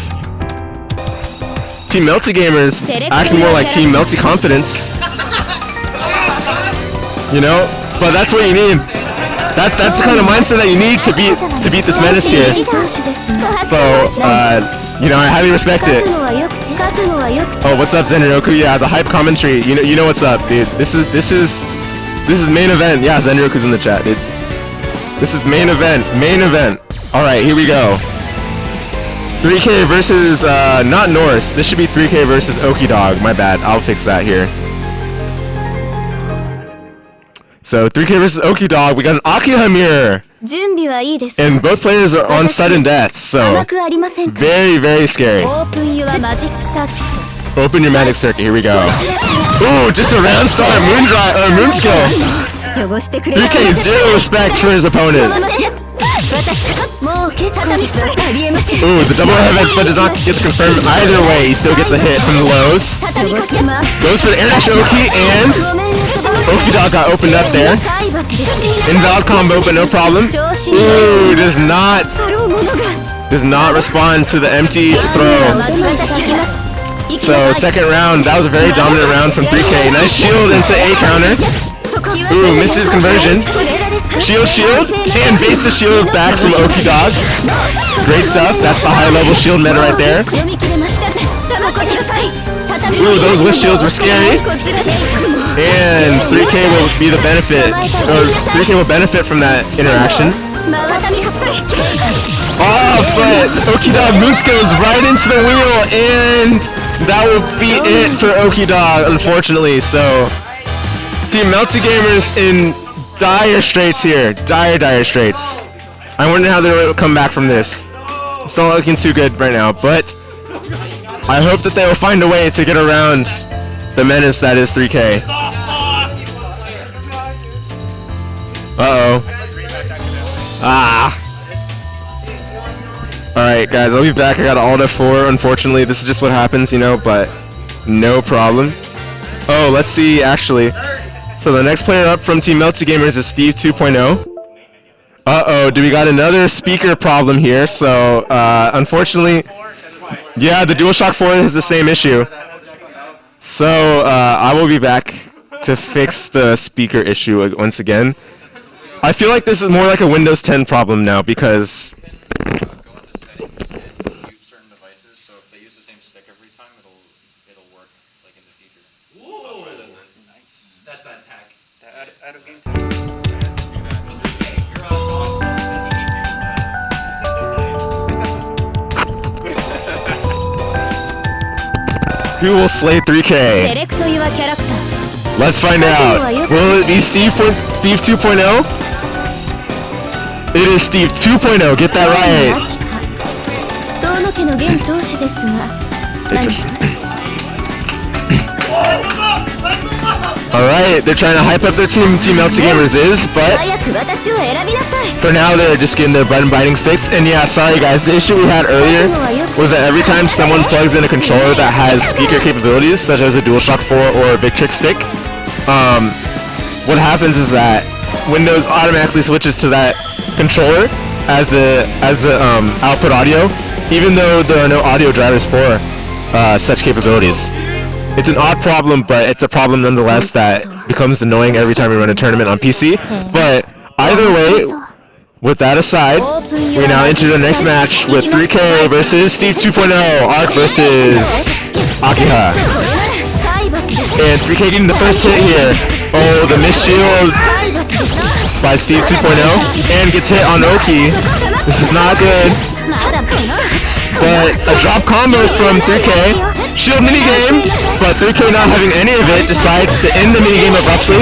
Team Melty Gamers, actually more like Team Melty Confidence. You know, but that's what you need. That's the kind of mindset that you need to beat this menace here. So, you know, I highly respect it. Oh, what's up, Zenryoku? Yeah, the hype commentary. You know what's up, dude. This is main event. Yeah, Zenryoku's in the chat, dude. This is main event. All right, here we go. 3K versus not Norse. This should be 3K versus Okey Dog. My bad. I'll fix that here. So 3K versus Okey Dog. We got an Akiha mirror. And both players are on sudden death, so very, very scary. Open your magic circuit. Here we go. Ooh, just a round start moon skill. 3K, 0 respect for his opponent. Ooh, the double heaven, but does not get confirmed either way. He still gets a hit from the lows. Goes for the air dash Okey, and Okey Dog got opened up there. Invalid combo, but no problem. Ooh, does not respond to the empty throw. So second round, that was a very dominant round from 3K. Nice shield into A counter. Ooh, misses conversion. Shield, and baits the shield back from Okey Dog. Great stuff. That's the high level shield meta right there. Ooh, those whiff shields were scary. And 3K will be the benefit, or 3K will benefit from that interaction. Oh, but Okey Dog Moots goes right into the wheel, and that will be it for Okey Dog, unfortunately. So, Team Melty Gamers in dire straits here. Dire straits. I wonder how they'll come back from this. It's not looking too good right now, but I hope that they will find a way to get around the menace that is 3K. Uh-oh. Ah. Alright guys, I'll be back. I got alt F4. Unfortunately, this is just what happens, you know, but no problem. Oh, let's see, actually. So the next player up from Team Melty Gamers is Steve 2.0. Uh-oh, do we got another speaker problem here? So, unfortunately, yeah, the DualShock 4 has the same issue. So, I will be back to fix the speaker issue once again. I feel like this is more like a Windows 10 problem now because... Go into settings and mute certain devices, so if they use the same stick every time, it'll work like in the future. Whoa! Nice. That's bad tech. Out of game time. Who will slay 3K? Let's find out. Will it be Steve 2.0? It is Steve 2.0. Get that right. Alright, they're trying to hype up their team Melty Gamers is, but for now they're just getting their button bindings fixed. And yeah, sorry guys, the issue we had earlier was that every time someone plugs in a controller that has speaker capabilities, such as a DualShock 4 or a Victrix stick, what happens is that Windows automatically switches to that controller as the output audio, even though there are no audio drivers for such capabilities. It's an odd problem, but it's a problem nonetheless that becomes annoying every time we run a tournament on PC. But either way, with that aside, we now enter the next match with 3K versus Steve 2.0, Arc versus Akiha. And 3K getting the first hit here. Oh, the missed shield by Steve 2.0, and gets hit on Okey. This is not good. But a drop combo from 3K. Shield minigame, but 3K not having any of it decides to end the minigame abruptly.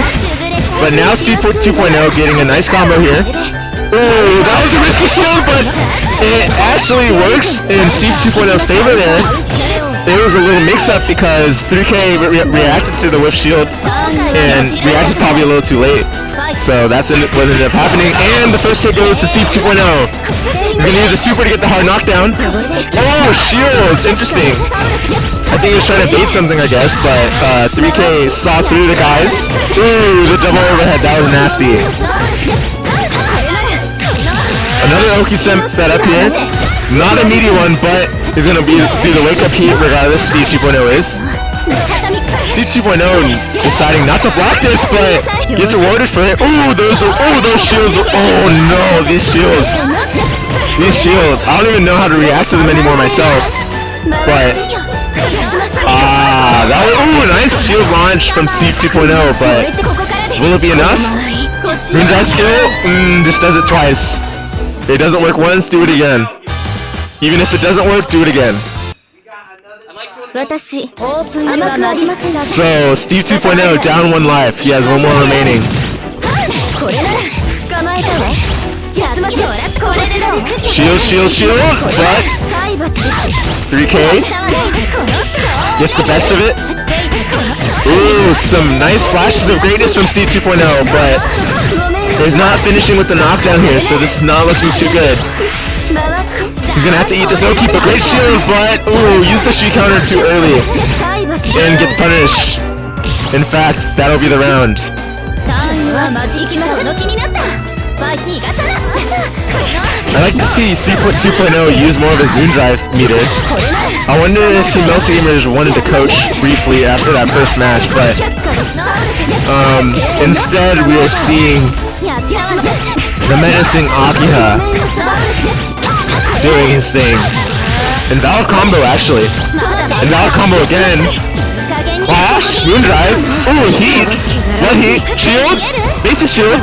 But now Steve 2.0 getting a nice combo here. Ooh, that was a risky shield, but it actually works in Steve 2.0's favor there. There was a little mix-up because 3K reacted to the whiff shield and reacted probably a little too late. So that's what ended up happening, and the first hit goes to Steve 2.0. He's gonna need the super to get the hard knockdown. Oh, shields, interesting. I think he was trying to bait something, I guess, but 3K saw through the guys. Ooh, the double overhead, that was nasty. Another Okey set up here. Not a meaty one, but he's gonna be the wake-up heat regardless Steve 2.0 is. Steve 2.0 deciding not to block this, but gets rewarded for it. Ooh, those shields. Oh no, these shields. These shields. I don't even know how to react to them anymore myself. But that was nice shield launch from Steve 2.0, but will it be enough? Green drive skill? Just does it twice. If it doesn't work once, do it again. Even if it doesn't work, do it again. So, Steve 2.0 down 1 life. He has 1 more remaining. Shield, but 3K gets the best of it. Ooh, some nice flashes of greatness from Steve 2.0, but he's not finishing with the knockdown here, so this is not looking too good. He's gonna have to eat this Okey, but great shield, but ooh, used the Shiki counter too early and gets punished. In fact, that'll be the round. I like to see Steve 2.0 use more of his moon drive meter. I wonder if Team Melty Gamers wanted to coach briefly after that first match, but instead we are seeing the menacing Akiha doing his thing. Invalid combo, actually. Invalid combo again. Flash, Moondrive. Ooh, heat. What heat? Shield? Bait the shield.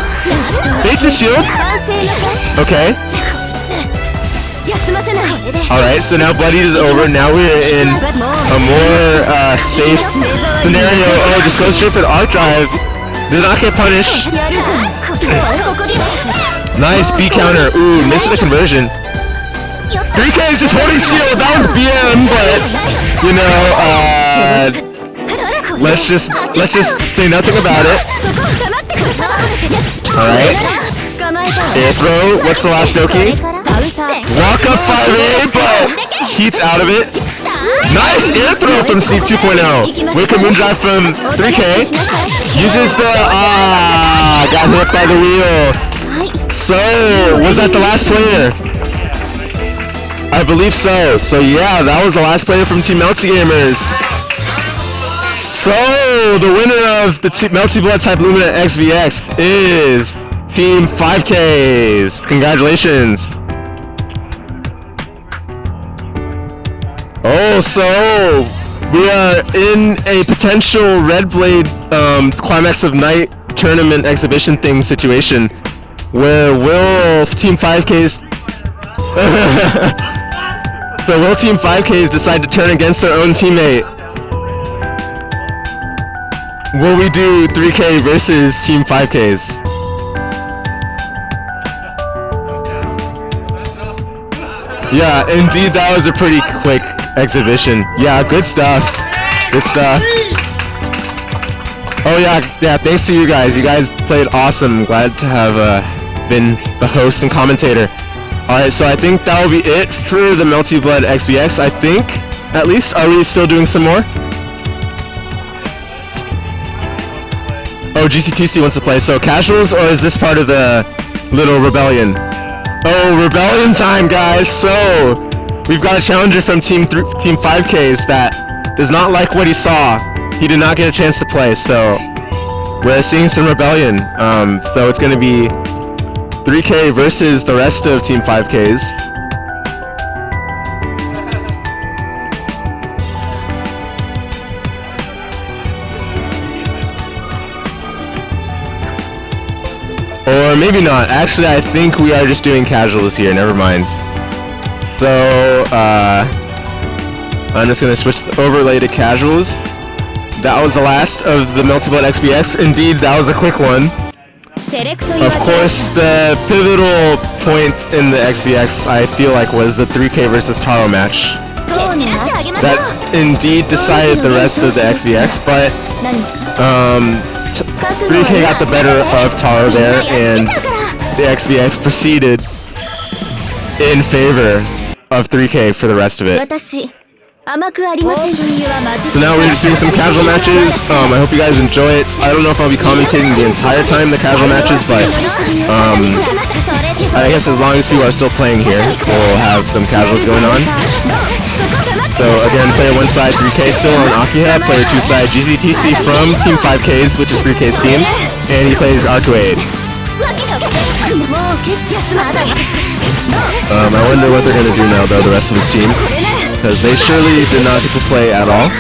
Bait the shield. Okay. Alright, so now Bloodied is over. Now we're in a more safe scenario. Oh, just go straight for the Arc Drive. Did not get punished. Nice B counter. Ooh, missed the conversion. 3K is just holding shield. That was BM, but you know, let's just say nothing about it. Alright. Air throw. What's the last Okey? Walk up 5A, but Heat's out of it. Nice air throw from Steve 2.0. Wake up Moondrive from 3K. Uses the got hit by the wheel. So was that the last player? I believe so. So yeah, that was the last player from Team Melty Gamers. So the winner of the Melty Blood type Lumina XvX is Team 5Ks. Congratulations. Oh, so we are in a potential Red Blade Climax of Night tournament exhibition thing situation where will Team 5Ks so will Team 5Ks decide to turn against their own teammate? Will we do 3K versus Team 5Ks? Yeah, indeed, that was a pretty quick exhibition. Yeah, good stuff. Good stuff. Oh yeah, thanks to you guys. You guys played awesome. Glad to have been the host and commentator. Alright, so I think that will be it for the Melty Blood XvX, I think. At least, are we still doing some more? Oh, Gctc wants to play. So casuals, or is this part of the little rebellion? Oh, rebellion time, guys! So, we've got a challenger from Team 5Ks that does not like what he saw. He did not get a chance to play, so we're seeing some rebellion. So it's gonna be 3K versus the rest of Team 5Ks. Or maybe not. Actually, I think we are just doing casuals here. Never mind. So, I'm just gonna switch the overlay to casuals. That was the last of the Melty Blood XvX. Indeed, that was a quick one. Of course, the pivotal point in the XvX, I feel like, was the 3K versus Tarro match. That indeed decided the rest of the XvX, but 3K got the better of Tarro there, and the XvX proceeded in favor of 3K for the rest of it. So now we're just doing some casual matches. I hope you guys enjoy it. I don't know if I'll be commentating the entire time the casual matches, but I guess as long as people are still playing here, we'll have some casuals going on. So again, player 1 side 3K still on Akiha, player 2 side Gctc from Team 5Ks, which is 3K's team, and he plays Arcueid. I wonder what they're gonna do now though, the rest of his team. Because they surely did not get to play at all.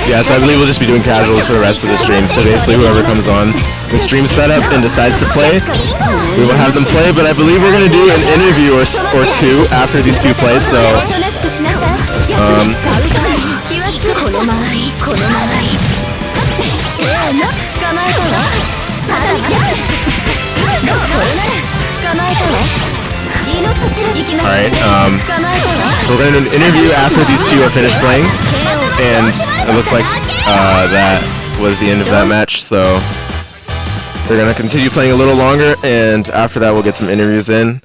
Yeah, so I believe we'll just be doing casuals for the rest of the stream. So basically whoever comes on the stream setup and decides to play, we will have them play, but I believe we're going to do an interview or two after these two play, so alright, so we're going to do an interview after these two are finished playing, and it looks like that was the end of that match, so they're going to continue playing a little longer, and after that we'll get some interviews in.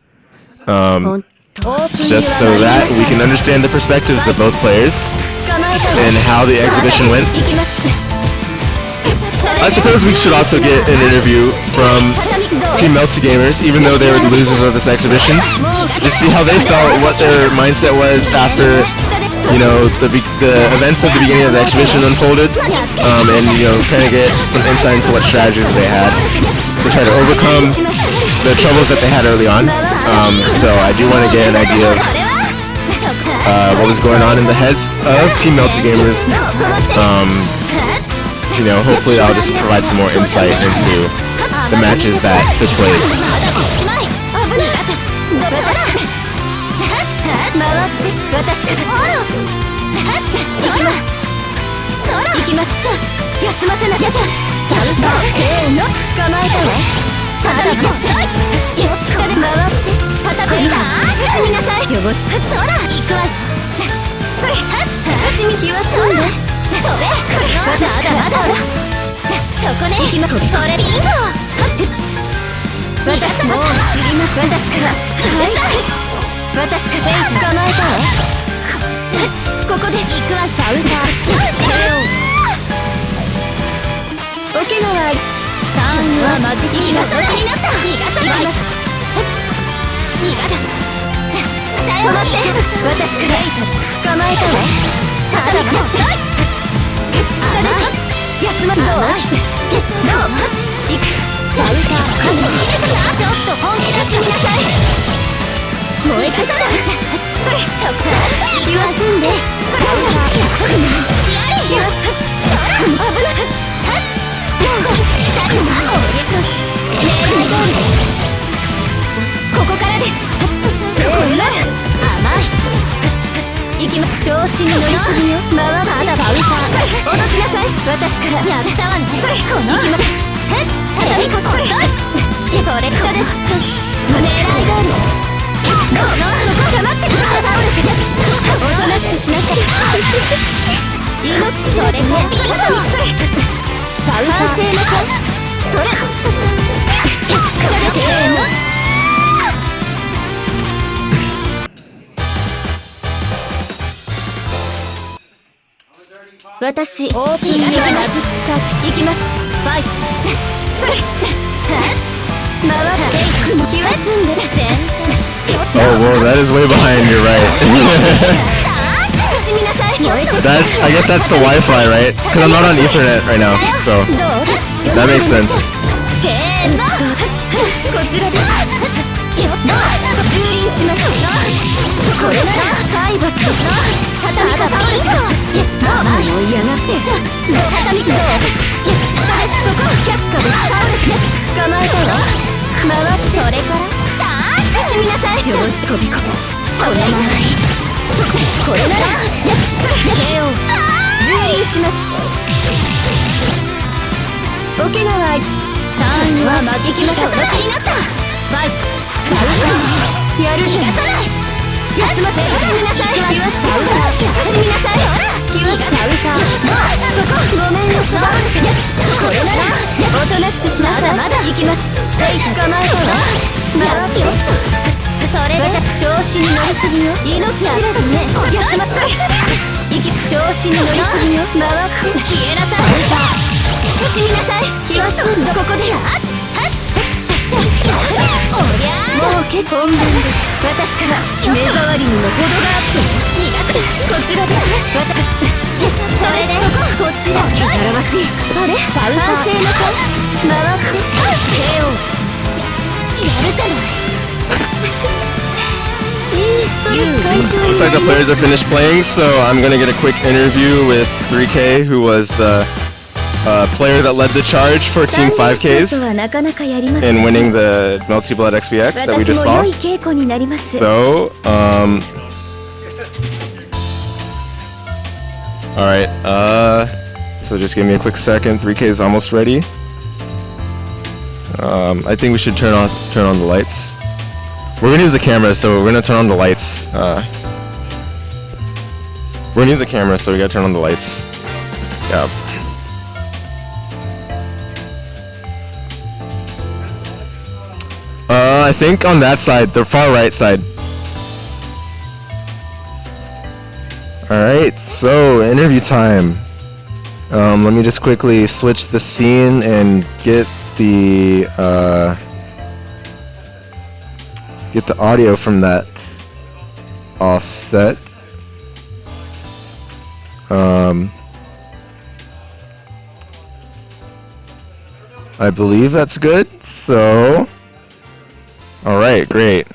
just so that we can understand the perspectives of both players and how the exhibition went. I suppose we should also get an interview from Team Melty Gamers, even though they were the losers of this exhibition, just see how they felt, what their mindset was after, you know, the events at the beginning of the exhibition unfolded, and, you know, kind of get some insight into what strategies they had to try to overcome the troubles that they had early on. So I do want to get an idea of what was going on in the heads of Team Melty Gamers. You know, hopefully I'll just provide some more insight into the matches that took place. Oh, whoa, that is way behind, you're right. I guess that's the Wi-Fi, right? Because I'm not on Ethernet right now, so that makes sense. Looks like the players are finished playing, so I'm gonna get a quick interview with 3K, who was the player that led the charge for Team 5Ks in winning the Melty XvX that we just saw. So, alright, so just give me a quick second. 3K is almost ready. I think we should turn on the lights. We're gonna use the camera, so we're gonna turn on the lights. We're gonna use the camera, so we gotta turn on the lights. Yeah. I think on that side, the far right side. Alright, so interview time. Let me just quickly switch the scene and get the audio from that all set. I believe that's good. So, alright, great.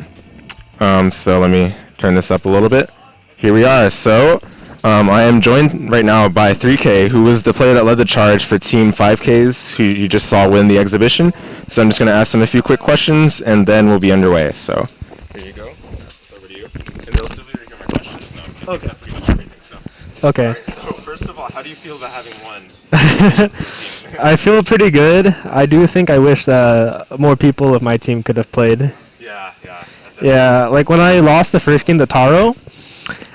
So let me turn this up a little bit. Here we are. So, I am joined right now by 3K, who was the player that led the charge for Team 5Ks, who you just saw win the exhibition. So I'm just going to ask them a few quick questions, and then we'll be underway. So, here you go. I'll pass this over to you. And they'll still be reading my questions, so I'm going to accept pretty much everything. So. Okay. All right, so first of all, how do you feel about having won? I feel pretty good. I do think I wish that more people of my team could have played. Yeah, like when I lost the first game to Tarro,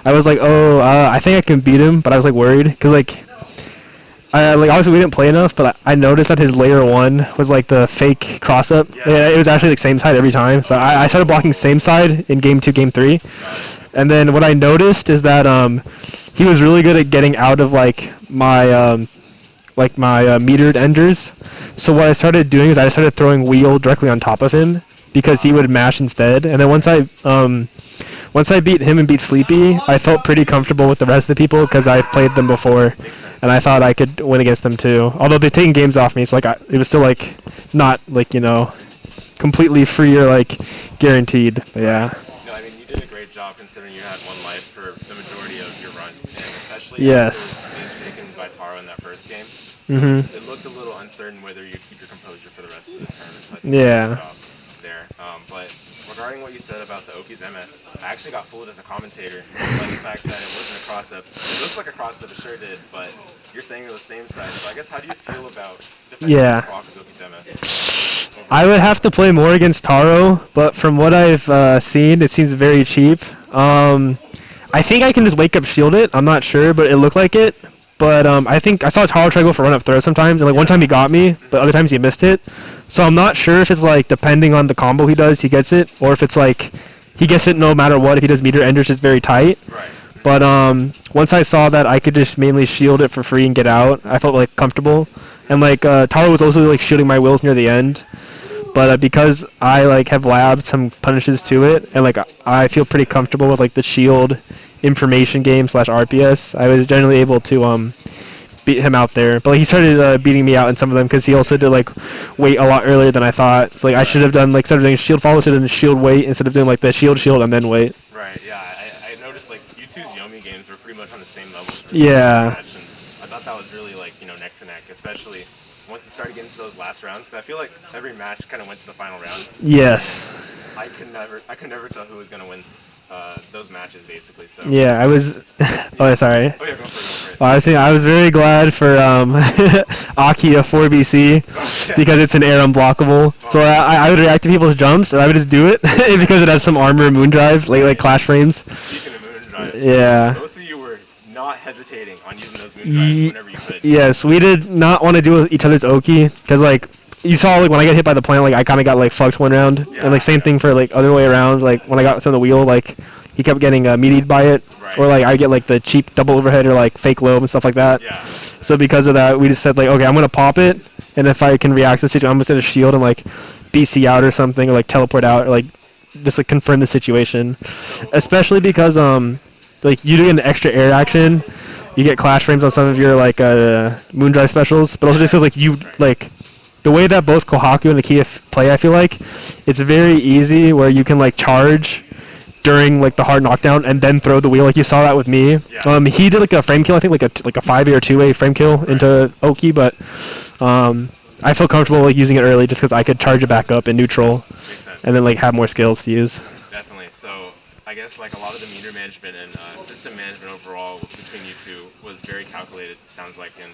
I was like, oh, I think I can beat him, but I was like worried because like obviously we didn't play enough, but I noticed that his layer 1 was like the fake cross up. Yeah, it was actually like same side every time. So I started blocking same side in game 2, game 3, and then what I noticed is that he was really good at getting out of like my metered enders. So what I started doing is I started throwing wheel directly on top of him because he would mash instead. And then once I beat him and beat Sleepy, I felt pretty comfortable with the rest of the people because I've played them before, and I thought I could win against them too. Although they're taking games off me, so like it was still like not like completely free or like guaranteed. But yeah. No, I mean you did a great job considering you had 1 life for the majority of your run, and especially yes. after being taken by Tarro in that first game. Mm-hmm. It looked a little uncertain whether you keep your composure for the rest of the tournament. So I think yeah. There. But regarding what you said about the Okey-Dog, I actually got fooled as a commentator by the fact that it wasn't a cross-up. It looked like a cross-up, it sure did, but you're saying it was the same side. So I guess how do you feel about defending against Okey-Dog? I would have to play more against Tarro, but from what I've seen, it seems very cheap. I think I can just wake up shield it. I'm not sure, but it looked like it. But I think I saw Tarro try to go for run-up throw sometimes, and like one time he got me, but other times he missed it. So I'm not sure if it's like depending on the combo he does, he gets it, or if it's like he gets it no matter what. If he does meter enders, it's very tight. Right. But once I saw that I could just mainly shield it for free and get out, I felt like comfortable. And like Tarro was also like shielding my wills near the end. But because I like have labbed some punishes to it, and like I feel pretty comfortable with like the shield information game / RPS, I was generally able to beat him out there. But like, he started beating me out in some of them because he also did like wait a lot earlier than I thought. So like I should have done like instead of doing shield follow, should have done shield wait instead of doing like the shield and then wait. Right. Yeah. I noticed like you two's Yomi games were pretty much on the same level. Yeah. I thought that was really like neck to neck, especially once you started getting to those last rounds. I feel like every match kind of went to the final round. Yes. I could never tell who was gonna win those matches basically. So. Yeah, I was. Oh, sorry. Oh yeah, go for it. I was very glad for Akiha 4BC because it's an air unblockable. So I would react to people's jumps, and I would just do it because it has some armor moon drive, like clash frames. Speaking of moon drive, yeah. Both of you were not hesitating on using those moon drives whenever you could. Yes, we did not want to do with each other's Oki because like. You saw like when I got hit by the plant, like I kind of got like fucked one round, and like same thing for like other way around. Like when I got to the wheel, like he kept getting meatied by it, or like I get like the cheap double overhead or like fake lobe and stuff like that. Yeah. So because of that, we just said like, okay, I'm gonna pop it, and if I can react to the situation, I'm just gonna shield and like BC out or something, or like teleport out, or like just like confirm the situation. Especially because like you do get an extra air action, you get clash frames on some of your like Moondrive specials, but also just because like you like. The way that both Kohaku and Akiha play, I feel like it's very easy where you can like charge during like the hard knockdown and then throw the wheel. Like you saw that with me. Yeah. He did like a frame kill, I think like a 5A or 2A frame kill into Oki, but I feel comfortable like using it early just because I could charge it back up in neutral and then like have more skills to use. Definitely. So I guess like a lot of the meter management and system management overall between you two was very calculated, it sounds like, and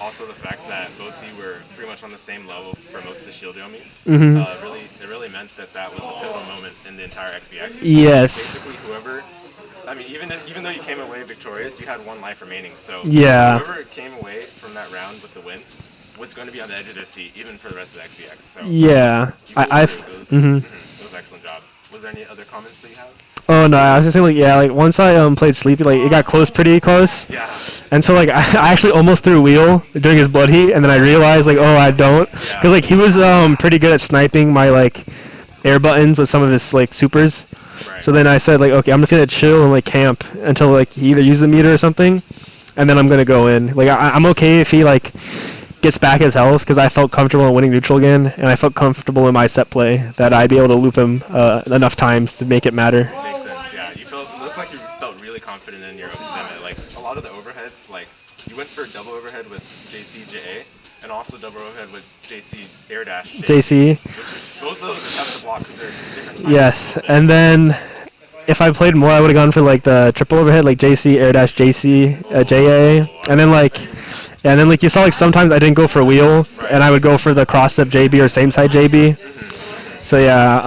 also the fact that both of you were pretty much on the same level for most of the shield Yomi, it really meant that was a pivotal moment in the entire XvX. Yes. Basically, whoever, I mean, even though you came away victorious, you had 1 life remaining. So whoever came away from that round with the win was going to be on the edge of their seat, even for the rest of the XvX. So yeah, it was excellent job. Was there any other comments that you have? Oh no, I was just saying like yeah, like once I played Sleepy, like it got close, pretty close. Yeah. And so like I actually almost threw Wheel during his blood heat, and then I realized like oh I don't, because like he was pretty good at sniping my like air buttons with some of his like supers. Right. So then I said like okay, I'm just gonna chill and like camp until like he either uses the meter or something, and then I'm gonna go in. Like I'm okay if he like gets back his health, because I felt comfortable in winning neutral again, and I felt comfortable in my set play that I'd be able to loop him enough times to make it matter. Makes sense, yeah. You looked like you felt really confident in your Okey. Like a lot of the overheads, like you went for a double overhead with JC and also double overhead with JC air dash JC. Which is, both of those have to block because they're different times. Yes, and then if I played more, I would have gone for like the triple overhead, like JC air dash JC JA, and then like. Yeah, and then like you saw like sometimes I didn't go for Wheel, and I would go for the cross step JB or same side JB. So yeah,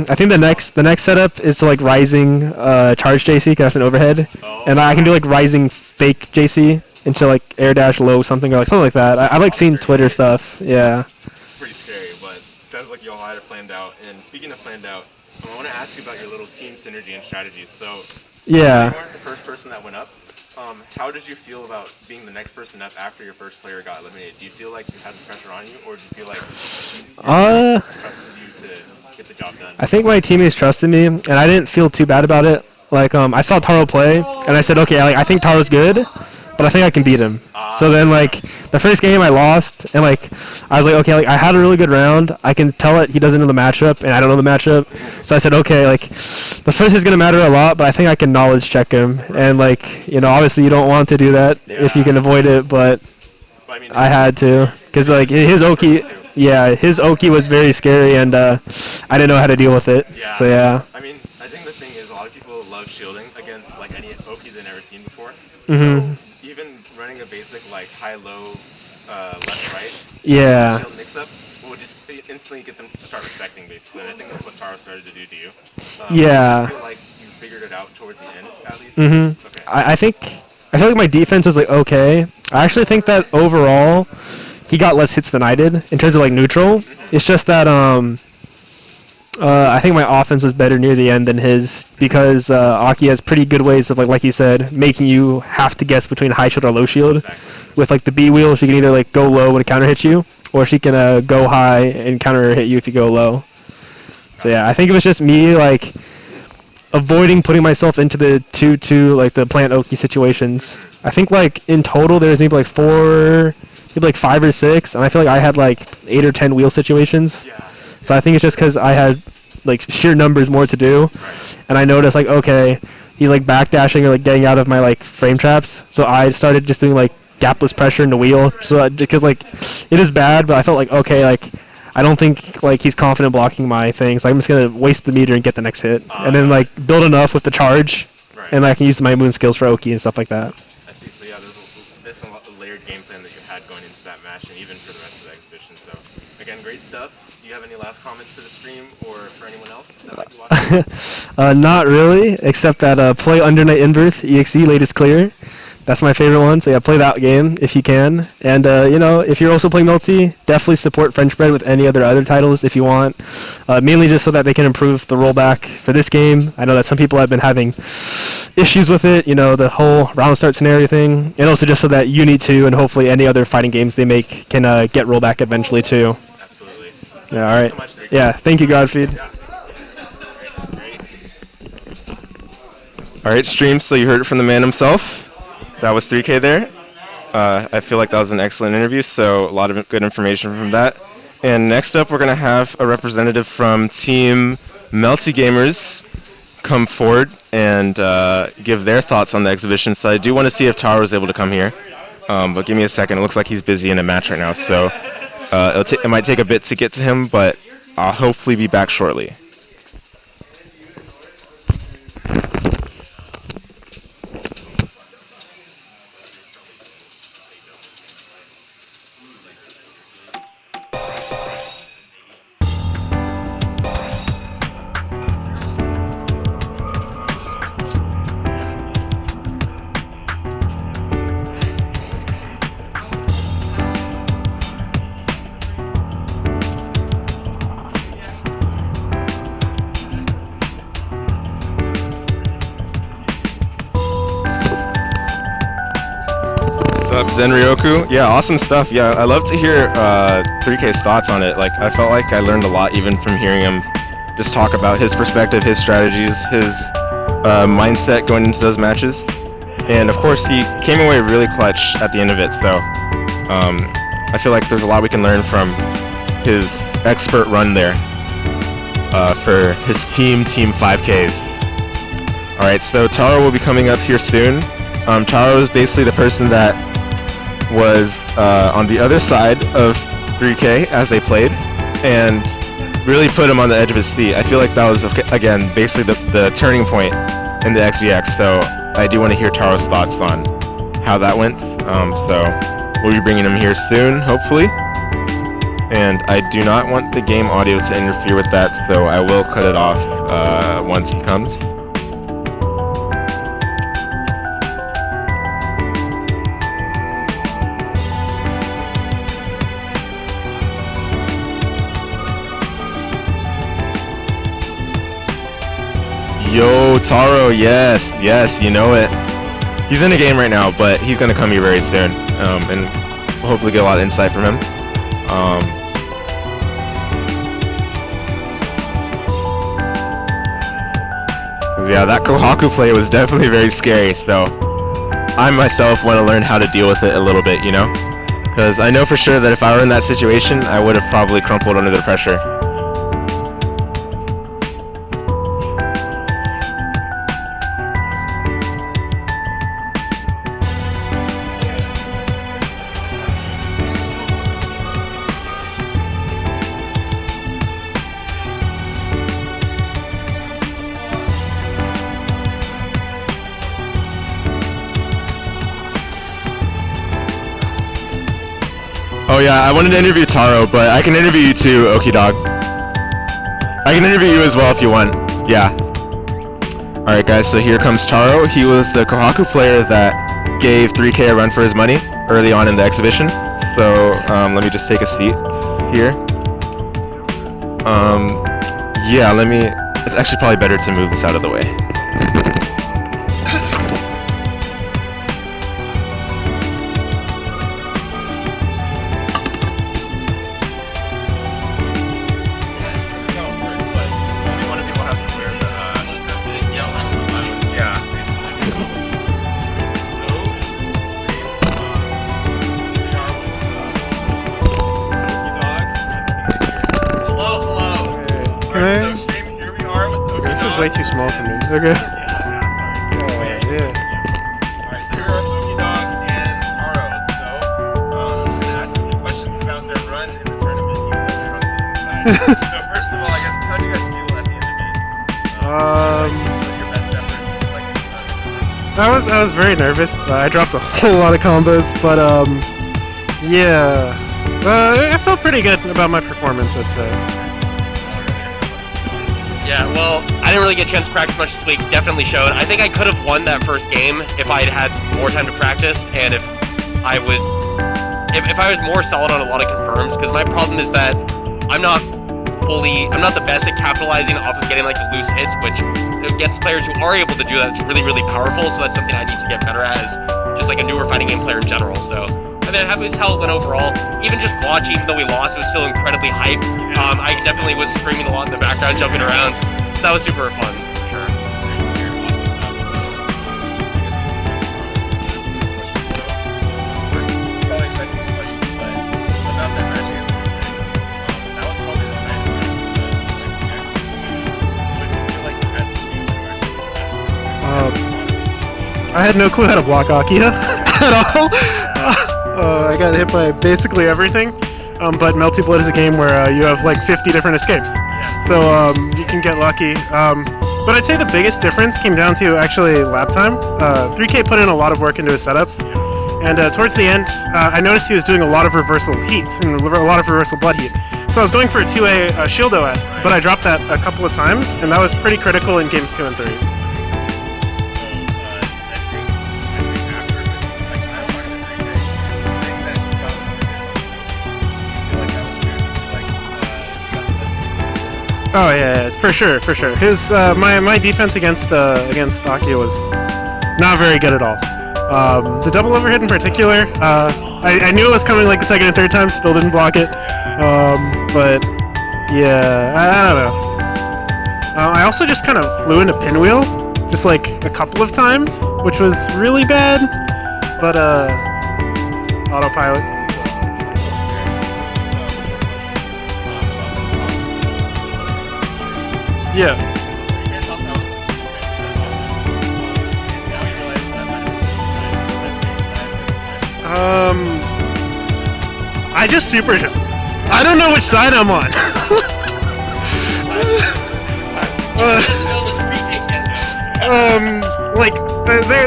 I think the next setup is to like rising charge JC, because that's an overhead, and I can do like rising fake JC into like air dash low something, or like something like that. I like seeing Twitter stuff. Yeah. It's pretty scary, but it sounds like you all had it planned out. And speaking of planned out, I want to ask you about your little team synergy and strategies. So yeah. You weren't the first person that went up. How did you feel about being the next person up after your first player got eliminated? Do you feel like you had the pressure on you, or do you feel like your teammates trusted you to get the job done? I think my teammates trusted me, and I didn't feel too bad about it. Like I saw Tarro play, and I said, okay, like I think Taro's good, but I think I can beat him. So then like the first game I lost, and like I was like, okay, like I had a really good round. I can tell that he doesn't know the matchup, and I don't know the matchup. So I said, okay, like the first is gonna matter a lot, but I think I can knowledge check him. And like obviously you don't want to do that if you can avoid it, but I had to, because like his Okey, his Okey was very scary, and I didn't know how to deal with it. So yeah. I mean, I think the thing is a lot of people love shielding against like any Okey they've never seen before. So even running a basic like high-low left-right shield mix-up will just instantly get them to start respecting, basically. And I think that's what Tarro started to do to you. I feel like you figured it out towards the end, at least. Okay. I feel like my defense was like okay. I actually think that overall he got less hits than I did in terms of like neutral. It's just that I think my offense was better near the end than his, because Aki has pretty good ways of like you said, making you have to guess between high shield or low shield. Exactly. With like the B wheel, she can either like go low when it counter hits you, or she can go high and counter hit you if you go low. So yeah, I think it was just me like avoiding putting myself into the 2-2 like the plant Okey situations. I think like in total there's maybe like 5 or 6, and I feel like I had like 8 or 10 wheel situations. So I think it's just because I had like sheer numbers more to do, and I noticed like okay, he's like backdashing or like getting out of my like frame traps. So I started just doing like gapless pressure in the wheel. So because like it is bad, but I felt like okay, like I don't think like he's confident blocking my thing, so I'm just gonna waste the meter and get the next hit, and then like build enough with the charge, and I can use my moon skills for Okey and stuff like that. I see. So yeah, there's a layered game plan that you had going into that match, and even for the rest of the exhibition. So again, great stuff. Do you have any last comments for the stream or for anyone else that might be watching? Not really, except that play Under Night Inbirth EXE latest clear. That's my favorite one, so yeah, play that game if you can. And if you're also playing Melty, definitely support French Bread with any other titles if you want. Mainly just so that they can improve the rollback for this game. I know that some people have been having issues with it, the whole round start scenario thing, and also just so that Uni 2 and hopefully any other fighting games they make can get rollback eventually too. Absolutely. Yeah, all right. Thank you so much. Yeah, thank you, Godfeed. Great. All right, stream. So you heard it from the man himself. That was 3K there. I feel like that was an excellent interview, so a lot of good information from that. And next up, we're going to have a representative from Team Melty Gamers come forward and give their thoughts on the exhibition. So I do want to see if Tarro is able to come here, but give me a second. It looks like he's busy in a match right now, so it might take a bit to get to him, but I'll hopefully be back shortly. What's up, Zen Ryoku? Yeah, awesome stuff. Yeah, I love to hear 3K's thoughts on it. Like, I felt like I learned a lot even from hearing him just talk about his perspective, his strategies, his mindset going into those matches. And of course, he came away really clutch at the end of it. So I feel like there's a lot we can learn from his expert run there for his Team 5Ks. All right, so Tarro will be coming up here soon. Tarro is basically the person that was on the other side of 3K as they played, and really put him on the edge of his seat. I feel like that was, again, basically the turning point in the XvX, so I do want to hear Tarro's thoughts on how that went. So we'll be bringing him here soon, hopefully. And I do not want the game audio to interfere with that, so I will cut it off once he comes. Yo, Tarro, yes, you know it. He's in the game right now, but he's gonna come here very soon, and we'll hopefully get a lot of insight from him. Yeah, that Kohaku play was definitely very scary, so I myself want to learn how to deal with it a little bit, you know? Because I know for sure that if I were in that situation, I would have probably crumpled under the pressure. Oh yeah, I wanted to interview Tarro, but I can interview you too, Okey Dog. I can interview you as well if you want. Yeah. Alright guys, so here comes Tarro. He was the Kohaku player that gave 3K a run for his money early on in the exhibition. So let me just take a seat here. Yeah, it's actually probably better to move this out of the way. Way too small for me. Okay. Yeah. Alright, so here are Okey Dog and Tarro. So, I'm just going to ask some questions about their run in the tournament. You know they're on the inside. So, first of all, I guess, how did you guys feel at the end of it? Your best effort? I was very nervous. I dropped a whole lot of combos, but yeah. I felt pretty good about my performance, I'd say. Yeah, well, I didn't really get a chance to practice much this week. Definitely showed. I think I could have won that first game if I had had more time to practice, and if I was more solid on a lot of confirms. Because my problem is that I'm not the best at capitalizing off of getting like the loose hits, which against players who are able to do that, it's really, really powerful. So that's something I need to get better at as just like a newer fighting game player in general. So I mean, happy with how it went overall. Even just watching, even though we lost, it was still incredibly hype. I definitely was screaming a lot in the background, jumping around. That was super fun, for sure. First, probably expecting the question, but about that match against that was probably the match that but do you feel like you had to do I had no clue how to block Akiha at all. I got hit by basically everything. But Melty Blood is a game where you have like 50 different escapes. So you can get lucky. But I'd say the biggest difference came down to actually lap time. 3K put in a lot of work into his setups. And towards the end, I noticed he was doing a lot of reversal heat and a lot of reversal blood heat. So I was going for a 2A shield OS, but I dropped that a couple of times, and that was pretty critical in games 2 and 3. Oh yeah, for sure. His my defense against Akiha was not very good at all. The double overhead in particular, I knew it was coming like the second and third time, still didn't block it. But yeah, I don't know. I also just kind of flew into pinwheel, just like a couple of times, which was really bad. But autopilot. Yeah. I just super jump. I don't know which side I'm on. Like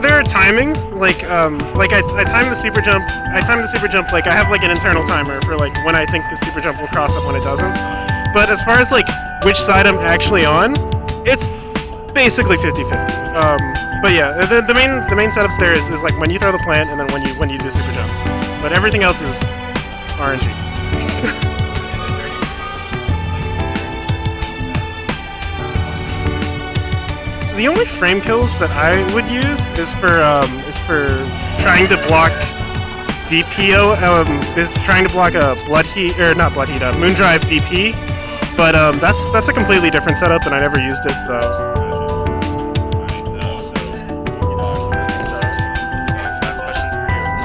there are timings. Like I time the super jump. I time the super jump. Like I have like an internal timer for like when I think the super jump will cross up when it doesn't. But as far as like which side I'm actually on, it's basically 50-50. But yeah, the main setups there is like when you throw the plant and then when you do super jump. But everything else is RNG. The only frame kills that I would use is for trying to block DPO. Is trying to block a Moondrive DP. But that's a completely different setup, and I never used it, so.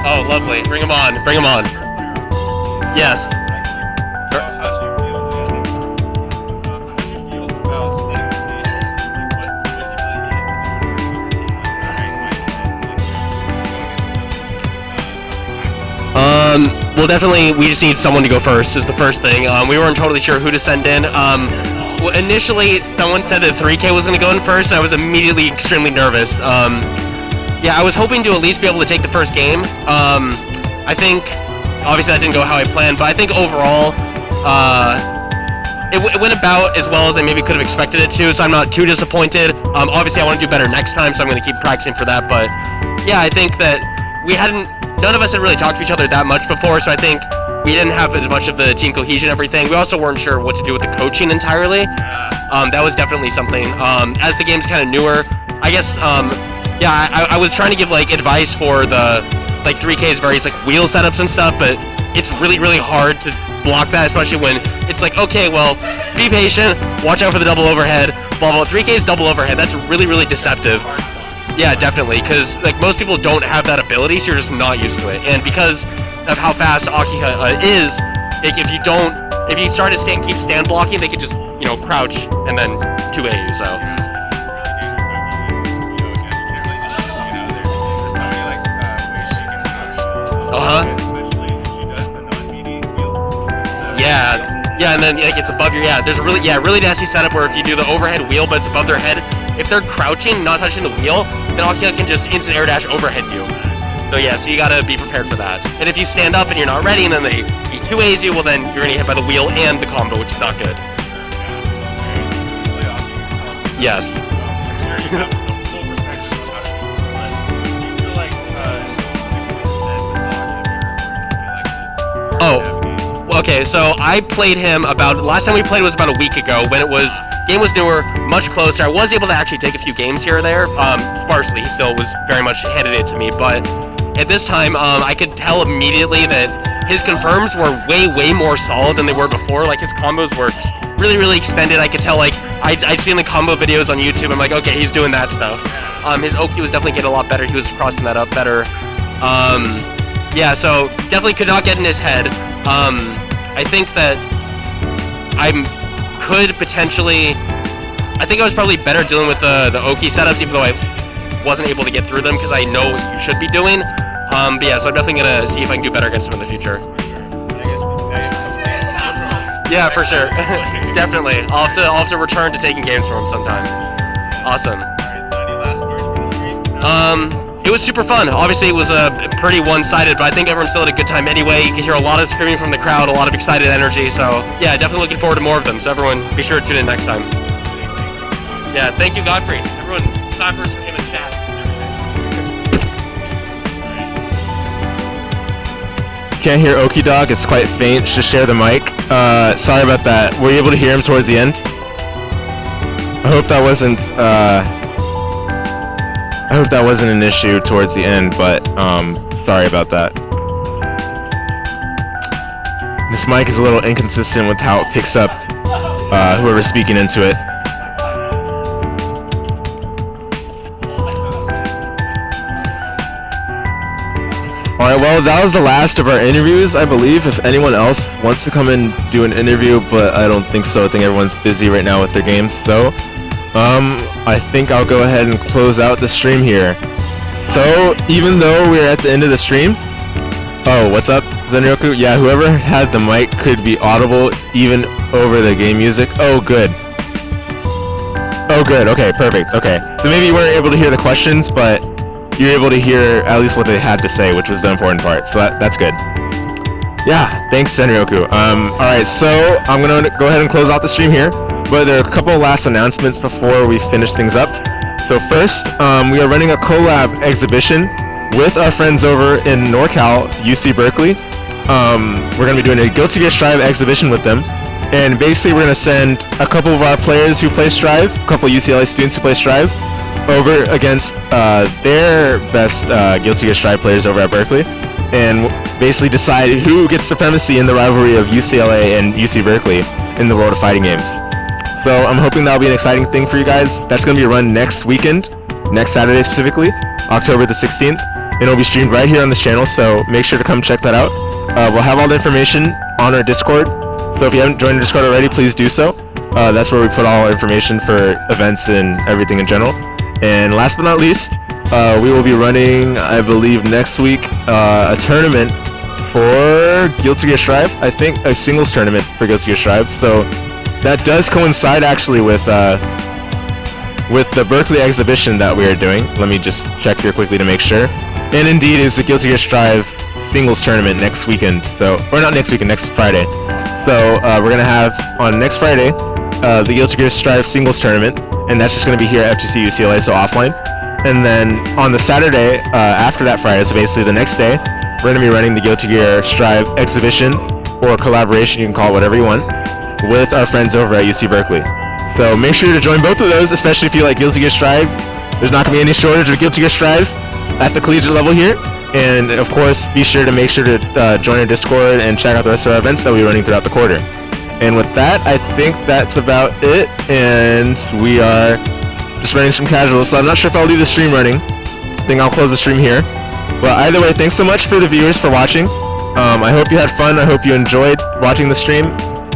Oh, lovely. Bring him on. Bring him on. Yes. Well, definitely, we just need someone to go first, is the first thing. We weren't totally sure who to send in. Well, initially, someone said that 3K was going to go in first, and I was immediately extremely nervous. Yeah, I was hoping to at least be able to take the first game. I think, obviously that didn't go how I planned, but I think overall, it went about as well as I maybe could have expected it to, so I'm not too disappointed. Obviously I want to do better next time, so I'm going to keep practicing for that, but yeah, I think that none of us had really talked to each other that much before, so I think we didn't have as much of the team cohesion and everything. We also weren't sure what to do with the coaching entirely. That was definitely something. As the game's kind of newer, I guess, yeah, I was trying to give like advice for the 3K's various like wheel setups and stuff, but it's really, really hard to block that, especially when it's like, okay, well, be patient, watch out for the double overhead, blah, blah. 3K's double overhead, that's really, really deceptive. Yeah, definitely, because like most people don't have that ability, so you're just not used to it. And because of how fast Akiha is, like, if you start to keep stand blocking, they could just, you know, crouch and then 2A you, so. Yeah, and then like it's above your, there's a really nasty setup where if you do the overhead wheel but it's above their head, if they're crouching, not touching the wheel, then Akiha can just instant air dash overhead you. So yeah, so you gotta be prepared for that. And if you stand up and you're not ready and then he 2A's you, well then you're gonna get hit by the wheel and the combo, which is not good. Yes. Okay, so I played him last time we played was about a week ago when game was newer, much closer. I was able to actually take a few games here or there, sparsely. He still was very much handed it to me, but at this time, I could tell immediately that his confirms were way, way more solid than they were before. Like his combos were really, really extended. I could tell, like, I'd seen the combo videos on YouTube. I'm like, okay, he's doing that stuff. His Okey was definitely getting a lot better. He was crossing that up better. Yeah, so definitely could not get in his head. I think that I think I was probably better dealing with the Okey setups, even though I wasn't able to get through them because I know what you should be doing. But yeah, so I'm definitely gonna see if I can do better against him in the future. Yeah, for sure. Definitely. I'll have to return to taking games from him sometime. Awesome. It was super fun. Obviously, it was pretty one-sided, but I think everyone still had a good time anyway. You can hear a lot of screaming from the crowd, a lot of excited energy. So yeah, definitely looking forward to more of them. So everyone, be sure to tune in next time. Yeah, thank you, Godfrey. Everyone, time for some in the chat. Can't hear Okey Dog, it's quite faint. Just share the mic. Sorry about that. Were you able to hear him towards the end? I hope that wasn't hope that wasn't an issue towards the end, but sorry about that. This mic is a little inconsistent with how it picks up whoever's speaking into it. Alright, well, that was the last of our interviews, I believe. If anyone else wants to come and do an interview, but I don't think so. I think everyone's busy right now with their games, so I think I'll go ahead and close out the stream here. So, even though we're at the end of the stream, oh, what's up, Zenryoku? Yeah, whoever had the mic could be audible even over the game music. Oh, good. Oh, good. Okay, perfect. Okay. So maybe you weren't able to hear the questions, but you're able to hear at least what they had to say, which was the important part. So that's good. Yeah, thanks, Zenryoku. Alright, so I'm going to go ahead and close out the stream here, but there are a couple of last announcements before we finish things up. So first, we are running a collab exhibition with our friends over in NorCal, UC Berkeley. We're going to be doing a Guilty Gear Strive exhibition with them. And basically we're going to send a couple of our players who play Strive, a couple of UCLA students who play Strive, over against their best Guilty Gear Strive players over at Berkeley, and basically decide who gets supremacy in the rivalry of UCLA and UC Berkeley in the world of fighting games. So I'm hoping that'll be an exciting thing for you guys. That's going to be run next weekend, next Saturday specifically, October the 16th, and it'll be streamed right here on this channel, so make sure to come check that out. We'll have all the information on our Discord, so if you haven't joined our Discord already, please do so. That's where we put all our information for events and everything in general. And last but not least, we will be running, I believe, next week a tournament for Guilty Gear Strive. I think a singles tournament for Guilty Gear Strive. So that does coincide actually with the Berkeley exhibition that we are doing. Let me just check here quickly to make sure. And indeed, it's the Guilty Gear Strive singles tournament next weekend. So, or not next weekend, next Friday. So we're gonna have on next Friday the Guilty Gear Strive singles tournament. And that's just going to be here at FGC UCLA, so offline. And then on the Saturday, after that Friday, so basically the next day, we're going to be running the Guilty Gear Strive exhibition, or collaboration, you can call it whatever you want, with our friends over at UC Berkeley. So make sure to join both of those, especially if you like Guilty Gear Strive. There's not going to be any shortage of Guilty Gear Strive at the collegiate level here. And of course, be sure to join our Discord and check out the rest of our events that we'll be running throughout the quarter. And with that, I think that's about it, and we are just running some casuals, so I'm not sure if I'll leave the stream running. I think I'll close the stream here. But either way, thanks so much for the viewers for watching. I hope you had fun, I hope you enjoyed watching the stream,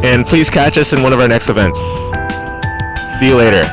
and please catch us in one of our next events. See you later.